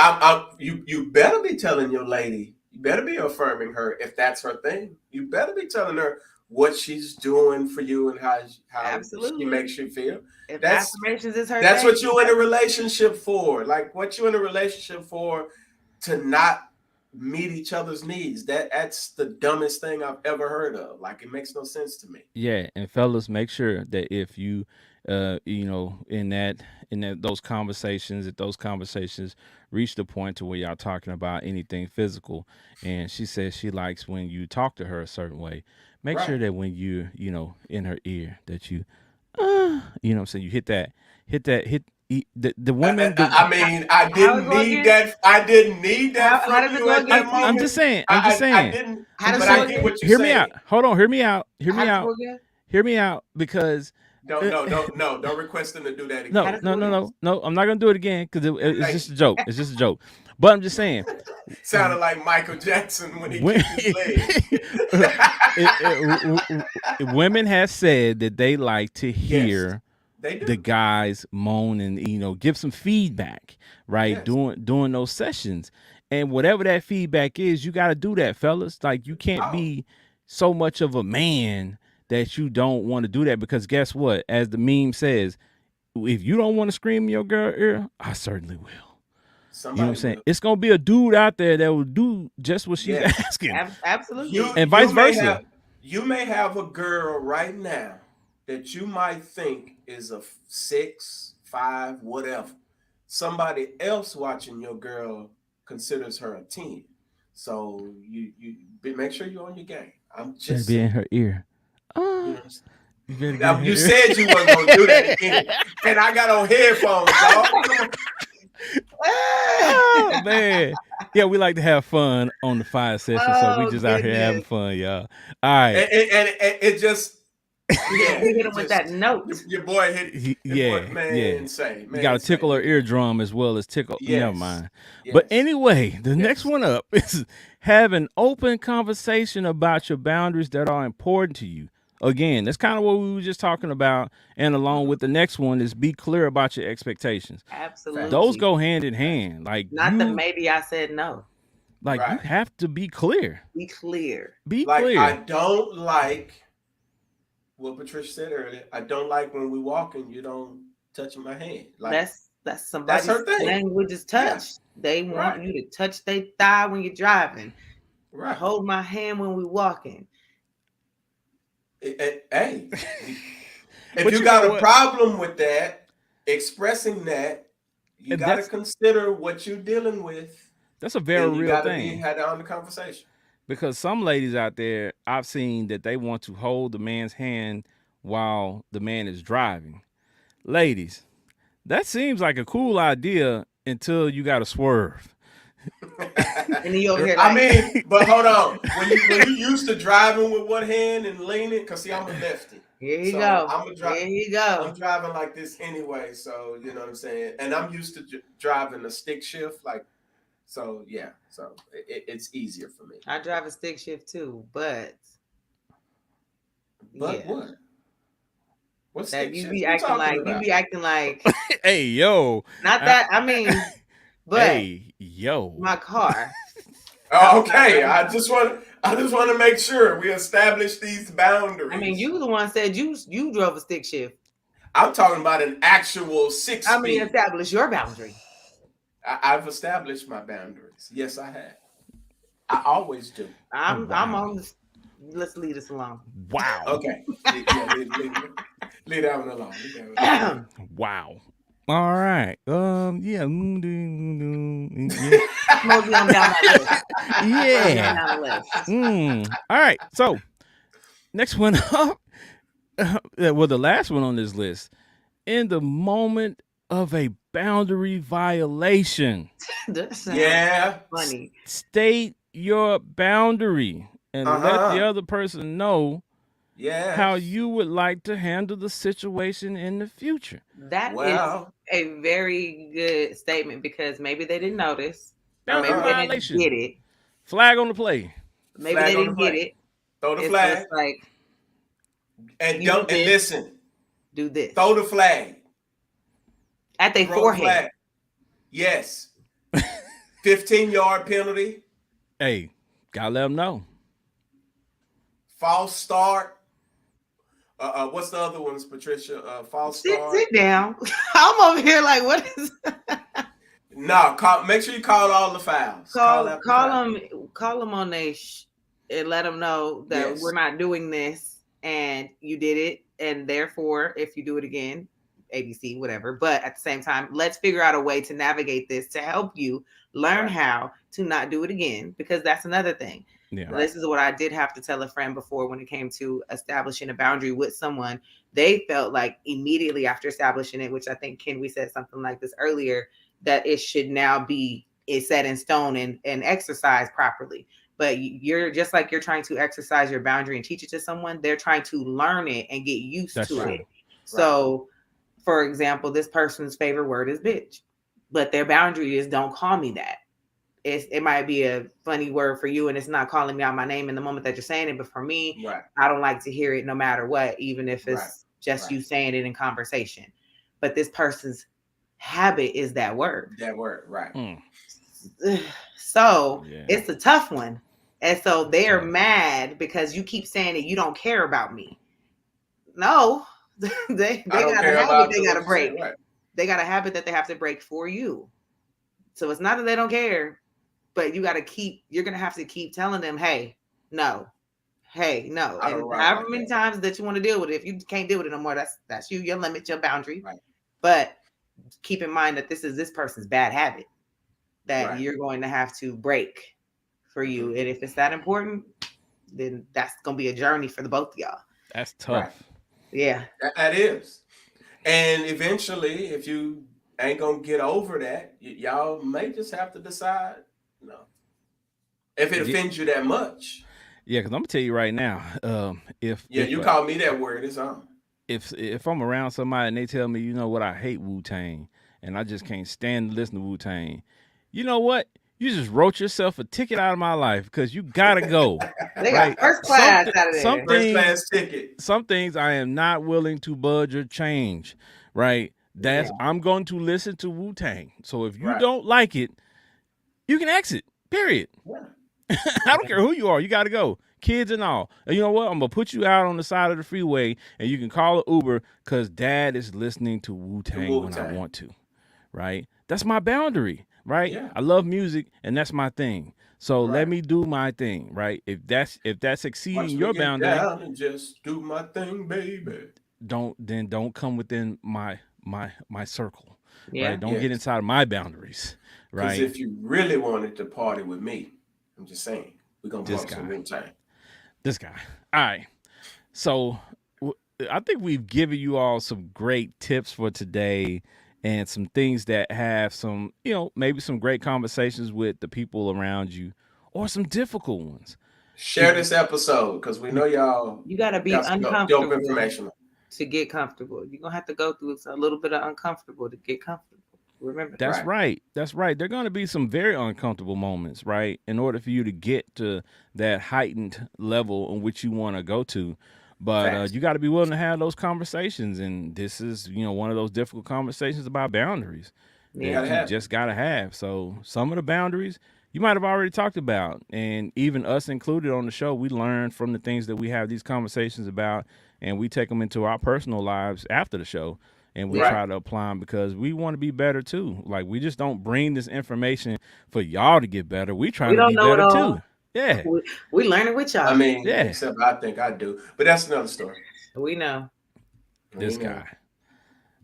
you better be telling your lady, you better be affirming her if that's her thing. You better be telling her what she's doing for you and how she Absolutely. makes you feel. If That's affirmations is her that's thing, what you in a relationship for. Like what you in a relationship for to not meet each other's needs. That's the dumbest thing I've ever heard of. Like it makes no sense to me. Yeah, and fellas, make sure that if you, in that those conversations, if those conversations reach the point to where y'all talking about anything physical, and she says she likes when you talk to her a certain way, make sure Right. that when you, in her ear, that you, what I'm saying, you the women, I mean, I how it didn't go need again? that. I didn't need that How from does it you go at that again, I'm Fiyah? just moment. saying, I didn't, How does but it go I get again? what you're hear me out. saying. Hold on, hear How me does it out, go again? hear me out, because Don't no, don't no, don't request them to do that How no, again, does it no, go no, again? please. no, no. I'm not gonna do it again because it's Thank just a you. joke. It's just a joke. But I'm just saying, Sounded like Michael Jackson when he when, kicked his leg. women have said that they like to Yes, hear they the do. guys moan and give some feedback, right? Yes. During those sessions, and whatever that feedback is, you got to do that, fellas. Like you can't Oh, be so much of a man that you don't want to do that because guess what? As the meme says, if you don't want to scream in your girl ear, I certainly will. You know what I'm somebody saying? will. It's gonna be a dude out there that will do just what she's Yes. asking, Absolutely. and vice You may have versa. a girl right now that you might think is a 6, 5, whatever. Somebody else watching your girl considers her a 10. So make sure you're on your game. I'm Better just be in saying. her ear. You Uh, know, you better be in now, her you ear. said you wasn't gonna do that again, and I got on headphones, dog. Come on. Oh man. Yeah, we like to have fun on the fire session, so we Oh just out here having goodness. fun, y'all. All right. And it just, yeah, We hit it him with that just note. your boy hit your boy, Yeah, man, yeah. insane, You man, gotta insane. tickle her eardrum as well as tickle. Never Yes, mind. But yes, anyway, the next yes. one up is have an open conversation about your boundaries that are important to you. Again, that's kind of what we were just talking about. And along Mhm. with the next one is be clear about your expectations. Those Facts, Absolutely. go hand in facts. hand. Not the maybe I said no. You Right. have to be clear. Be clear. Be Like I clear. don't like what Patricia said earlier. I don't like when we walking, you don't touch my hand. Like That's that's somebody's her thing. language is Yeah. touch. They want Right. you to touch their thigh when you're driving. Right. Hold my hand when we walking. Hey, if But you you know got a what? problem with that, expressing that, you And got to that's consider what you're dealing with, a very and you real got to be thing. had on the conversation. Because some ladies out there I've seen that they want to hold the man's hand while the man is driving. Ladies, that seems like a cool idea until you got to swerve. And then you over here I like, mean, but hold on. When you used to driving with one hand and leaning, cause see, I'm a lefty, here you so go. Here you I'm go. driving like this anyway. So you know what I'm saying, and I'm used to driving a stick shift, like so. Yeah, so it's easier for me. I drive a stick shift too, but But yeah. what? What That stick shift you talking you about? be acting like Hey, yo. not Uh, that I mean, but hey, yo. my car. Oh, okay, I'm I just want to make sure we establish these I mean, boundaries. you the one said you drove a stick shift. I'm talking about an actual six I mean, speed. establish your boundary. I've established my boundaries. Yes, I have. I always do. I'm Wow. on this. Let's leave this alone. Wow. Okay. Yeah, leave that one alone. Leave that one alone. Wow. All right. Yeah. Yeah. Mosey on down that list. Mosey on Yeah. down the list. All right. So next one up. Well, the last one on this list. In the moment of a boundary violation, That sounds Yeah. funny. state your boundary and let the Uh-huh. other person know how Yes. you would like to handle the situation in the future. That is Well, a very good statement because maybe they didn't notice, or maybe Boundary they uh-huh. didn't violation. get it. Flag on the play. Maybe they Flag on the didn't get play. it. Throw the And so it's flag. like, And you do don't and this, listen. do this. Throw the flag. At their Throw the forehead. flag. Yes. 15-yard penalty. Hey, gotta let them know. False start. What's the other ones, Patricia? False Sit start. down. I'm over here like, what is No, make sure you call all the fouls. Call call out the call foul. them call them on their and let them know that we're Yes. not doing this and you did it, and therefore if you do it again, ABC, whatever. But at the same time, let's figure out a way to navigate this to help you learn Right. how to not do it again, because that's another thing. Yeah. Right. This is what I did have to tell a friend before when it came to establishing a boundary with someone. They felt like immediately after establishing it, which I think Ken, we said something like this earlier, that it should now be set in stone and exercised properly. But you're just like you're trying to exercise your boundary and teach it to someone, they're trying to learn it and get used That's to true. it. So, for example, this person's favorite word is bitch, but their boundary is don't call me that. It might be a funny word for you and it's not calling me out my name in the moment that you're saying it, but for me, Right. I don't like to hear it no matter what, even if it's Right. just Right. you saying it in conversation. But this person's habit is that word. That word. Right. So Yeah. it's a tough one. And so they're Tough. mad because you keep saying that you don't care about me. No, they I don't got a care habit about they got to what you're saying. break. Right. They got a habit that they have to break for you. So it's not that they don't care, but you're going to have to keep telling them, hey, no, hey, no. I don't And rock however like many that. times that you want to deal with it, if you can't deal with it no more, that's you, your limit, your boundary. Right. But keep in mind that this is this person's bad habit that Right. you're going to have to break for you. Mhm. And if it's that important, then that's going to be a journey for the both of y'all. That's Right. tough. Yeah. That is. And eventually, if you ain't gonna get over that, y'all may just have to decide, no, if it Yeah, offends you that much. yeah. Because I'm gonna tell you right now, if Yeah, if you uh, call me that word, it's on. if I'm around somebody and they tell me, you know what, I hate Wu Tang, and I just can't stand to listen to Wu Tang, you know what? You just wrote yourself a ticket out of my life because you gotta go, They got right? first Some class out of some there. First things class ticket. some things I am not willing to budge or change, right? Yeah. I'm going to listen to Wu Tang. So if you Right. don't like it, you can exit. Period. Yeah. I don't care who you are. You got to go, kids and all. And you know what? I'm gonna put you out on the side of the freeway, and you can call an Uber because Dad is listening to Wu The Tang Wu when I Tang. want to. Right? That's my boundary. Right? Yeah. I love music, and that's my thing. So let Right. me do my thing. Right? If that's exceeding Watch me your get boundary, down and just do my thing, baby. don't come within my circle, Yeah. right? Don't get Yes. inside of my boundaries, Because right? if you really wanted to party with me, I'm just saying, we're gonna This bump some guy, Wu Tang. this guy. All right. So I think we've given you all some great tips for today and some things that have some, maybe some great conversations with the people around you or some difficult ones. Share If this episode because we know y'all You got to be got some dope uncomfortable information. to get comfortable. You're going to have to go through a little bit of uncomfortable to get comfortable. Remember that. That's Right. right. That's right. There are going to be some very uncomfortable moments, right? In order for you to get to that heightened level in which you want to go to. But Facts. you got to be willing to have those conversations. And this is, one of those difficult conversations about boundaries You Yeah. that gotta you have it. just got to have. So some of the boundaries you might have already talked about. And even us included on the show, we learn from the things that we have these conversations about. And we take them into our personal lives after the show and we Yeah. Right. try to apply them because we want to be better too. Like we just don't bring this information for y'all to get better. We trying We to don't be know it better all. too. Yeah, We learning with I y'all. mean, yeah. except I think I do. But that's another story. We know. This We know. guy.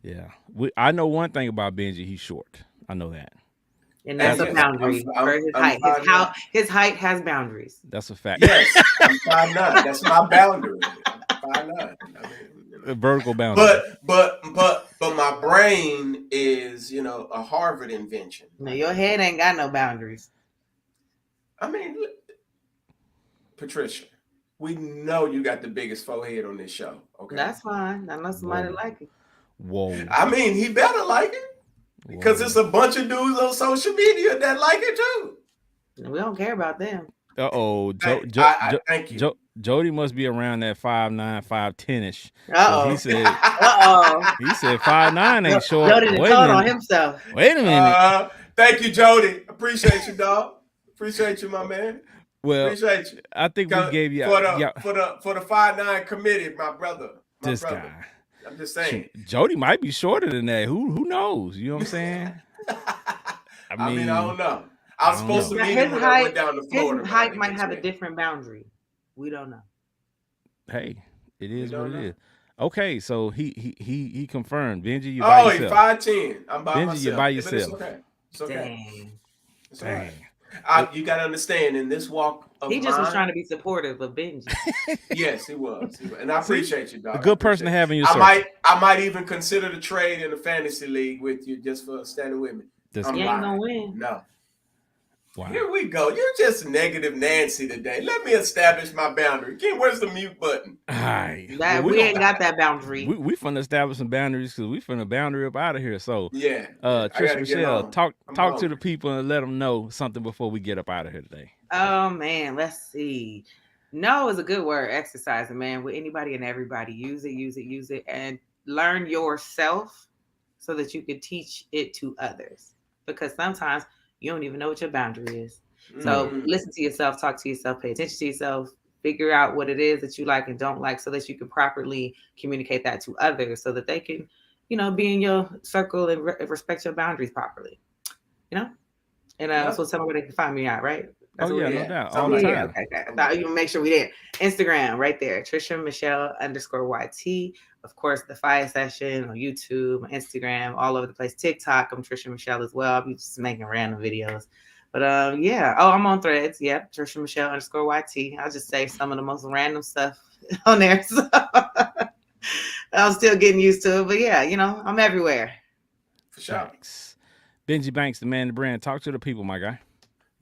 Yeah, I know one thing about Benji. He's short. I know that. And And that's That's a a yes, fact. boundary for his I'm height. 5'9". His height has boundaries. That's a fact. Yes, I'm 5'9". That's my boundary. I'm 5'9". I mean, A vertical boundary. but my brain is, a Harvard invention. Now your head ain't got no boundaries. I mean, Patricia, we know you got the biggest forehead on this show. Okay. That's fine. I know somebody Whoa, like it. whoa, I mean, he better like it because whoa. there's a bunch of dudes on social media that like it too. We don't care about them. Uh-oh, Thank you. Jody must be around that 5'9", 5'10" ish, because Uh oh. he said 5'9" ain't short. Jody done Wait a told on minute, himself. wait a minute. Thank you, Jody. Appreciate you, dog. Appreciate you, my man. Well, Appreciate you. I think we gave you For the yeah, for the 5'9" committee, my brother. My this brother. guy. I'm just saying. Jody might be shorter than that. Who knows? You know what I'm saying? I mean, I don't know. I was I don't supposed to know. meet His him when I went height, down to his Florida. height might have a different boundary. We don't know. Hey, it We is what don't it know. is. Okay, so he confirmed. Benji, you by Oh, he yourself. 5'10". I'm by Benji, you're myself. by But it's yourself. okay. It's okay. Dang. It's all right. Dang. You got to understand, in this walk of He just was trying mine, to be supportive of Benji. yes, he was. And I See? appreciate you, dog. A I good person appreciate to it. have in your circle. I might even consider the trade in the fantasy league with you just for standing with me. This I'm You guy. ain't gonna lying. win. No. Wow. Here we go. You're just negative Nancy today. Let me establish my boundary. Ken, where's the mute button? All right. That we ain't got that boundary. We finna establish some boundaries because we finna boundary up out of here. So, Yeah. I Trish gotta get Michelle, on. talk I'm to hungry. the people and let them know something before we get up out of here today. Oh man, let's see. No is a good word. Exercising, man. With anybody and everybody, use it, and learn yourself so that you can teach it to others. Because sometimes you don't even know what your boundary is. So listen to yourself, talk to yourself, pay attention to yourself, figure out what it is that you like and don't like, so that you can properly communicate that to others, so that they can, be in your circle and respect your boundaries properly. You know. And so tell me where they can find me at, right? Oh That's yeah, what no we doubt, all Something the like yeah, time. okay. I thought you would make sure we did. Instagram, right there. Trisha Michelle _YT. Of course, the Fiyah Session on YouTube, Instagram, all over the place. TikTok, I'm Trisha Michelle as well. I'll be just making random videos. But yeah. Oh, I'm on Threads. Yep. Trisha Michelle _YT. I'll just say some of the most random stuff on there. So I'm still getting used to it. But yeah, I'm everywhere. For sure. Thanks. Benji Banks, the man, the brand. Talk to the people, my guy.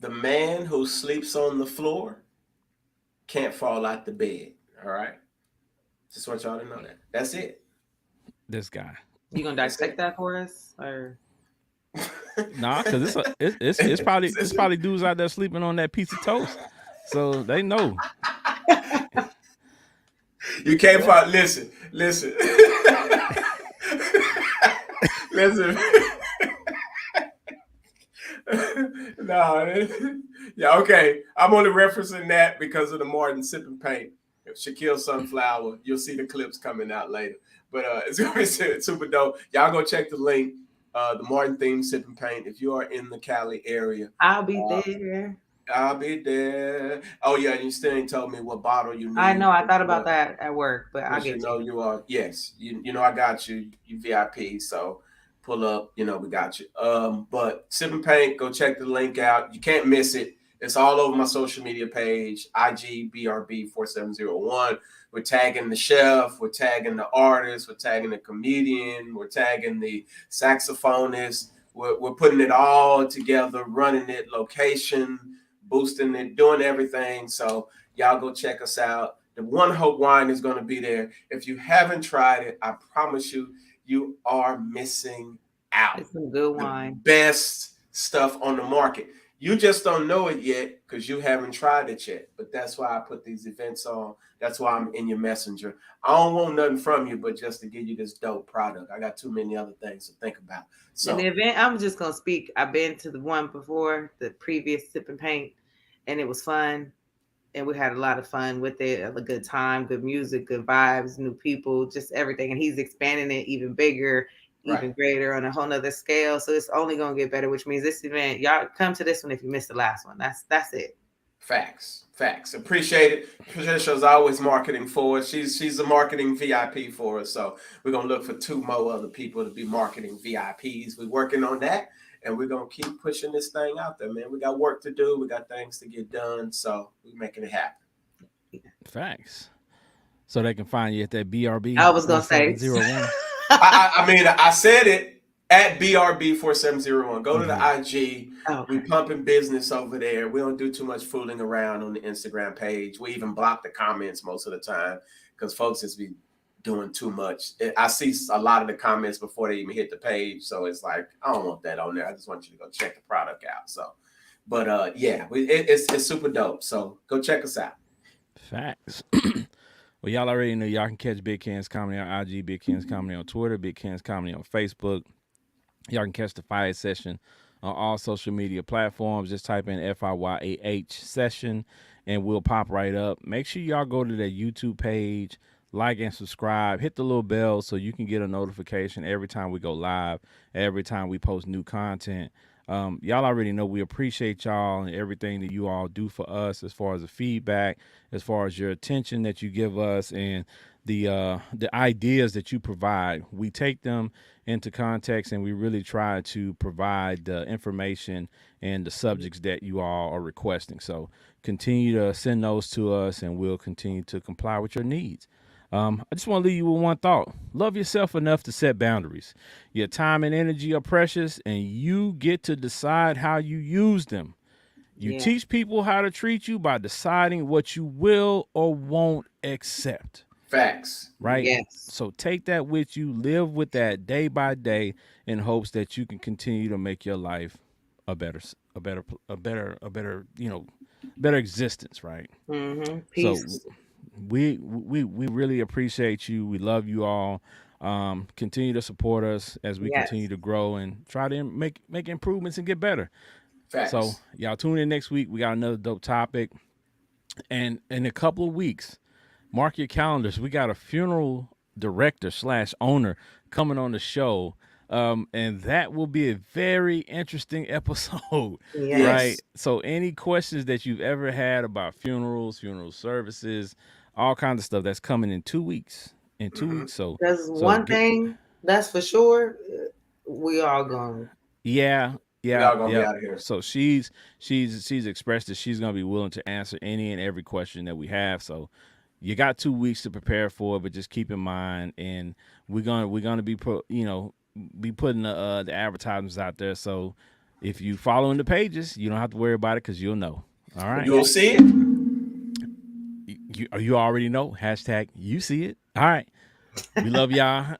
The man who sleeps on the floor can't fall out the bed. All right. Just want y'all to know that. That's it. This guy. You gonna dissect that for us, or? Nah, because it's probably dudes out there sleeping on that piece of toast, so they know. You can't fall. Listen. Listen. No. Yeah, okay. I'm only referencing that because of the Martin sipping paint. If Shaquille Sunflower, you'll see the clips coming out later. But it's going to be super dope. Y'all go check the link. The Martin theme sipping paint. If you are in the Cali area, I'll be there. I'll be there. Oh yeah, you still ain't told me what bottle you need. I know. I thought about that at work, but I'll get you. You are. Yes, you know I got you. You VIP, so pull up. We got you. But Sip and Paint, go check the link out. You can't miss it. It's all over my social media page, IGBRB4701. We're tagging the chef, we're tagging the artist, we're tagging the comedian, we're tagging the saxophonist. We're putting it all together, running it, location, boosting it, doing everything. So y'all go check us out. The One Hope wine is going to be there. If you haven't tried it, I promise you, you are missing out. It's some good wine. Best stuff on the market. You just don't know it yet because you haven't tried it yet. But that's why I put these events on. That's why I'm in your messenger. I don't want nothing from you but just to give you this dope product. I got too many other things to think about. So the event, I'm just going to speak. I've been to the one before, the previous Sip and Paint, and it was fun. And we had a lot of fun with it, a good time, good music, good vibes, new people, just everything. And he's expanding it even bigger, even greater on a whole nother scale. So it's only going to get better, which means this event, y'all come to this one if you missed the last one. That's it. Facts. Appreciate it. Patricia's always marketing for us. She's a marketing VIP for us. So we're going to look for 2 more other people to be marketing VIPs. We're working on that. And we're going to keep pushing this thing out there, man. We got work to do. We got things to get done. So we're making it happen. Facts. So they can find you at that BRB. I was going to say. I mean, I said it. at BRB4701. Go to the Mhm. IG. Okay. We pumping business over there. We don't do too much fooling around on the Instagram page. We even block the comments most of the time because folks just be doing too much. I see a lot of the comments before they even hit the page, so it's like I don't want that on there. I just want you to go check the product out. So, but yeah, it's super dope. So go check us out. Facts. Well, y'all already know y'all can catch Big Ken's Comedy on IG, Big Ken's Comedy on Twitter, Big Ken's Comedy on Facebook. Y'all can catch the Fiyah session on all social media platforms. Just type in FIYAH session and we'll pop right up. Make sure y'all go to that YouTube page, like and subscribe. Hit the little bell so you can get a notification every time we go live, every time we post new content. Y'all already know we appreciate y'all and everything that you all do for us as far as the feedback, as far as your attention that you give us, and the ideas that you provide. We take them into context and we really try to provide the information and the subjects that you all are requesting. So continue to send those to us and we'll continue to comply with your needs. I just want to leave you with one thought. Love yourself enough to set boundaries. Your time and energy are precious, and you get to decide how you use them. You Yeah. teach people how to treat you by deciding what you will or won't accept. Facts. Right? Yes. So take that with you, live with that day by day in hopes that you can continue to make your life a better, better existence, right? Peace. So we really appreciate you. We love you all. Continue to support us as we Yes. continue to grow and try to make improvements and get better. Facts. So y'all tune in next week. We got another dope topic, and in a couple of weeks, mark your calendars. We got a funeral director / owner coming on the show. And that will be a very interesting episode, Yes. right? So any questions that you've ever had about funerals, funeral services, all kinds of stuff, that's coming in 2 weeks. In 2 weeks. Because So one thing that's for sure, we all going. yeah, We all gonna be yeah. out of here. So she's expressed that she's gonna be willing to answer any and every question that we have. So you got 2 weeks to prepare for it, but just keep in mind, and we're gonna be be putting the advertisements out there. So if you following the pages, you don't have to worry about it because you'll know. All right, You'll see it. you already know. Hashtag you see it. All right. We love y'all.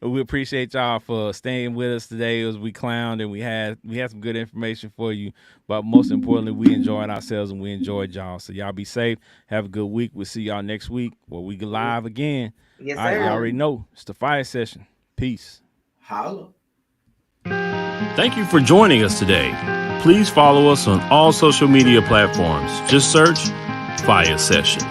We appreciate y'all for staying with us today as we clowned and we had some good information for you. But most importantly, we enjoyed ourselves and we enjoyed y'all. So y'all be safe. Have a good week. We'll see y'all next week where we go live again. Yes, All right, sir. you already know. It's the Fiyah session. Peace. Holla. Thank you for joining us today. Please follow us on all social media platforms. Just search Fiyah Session.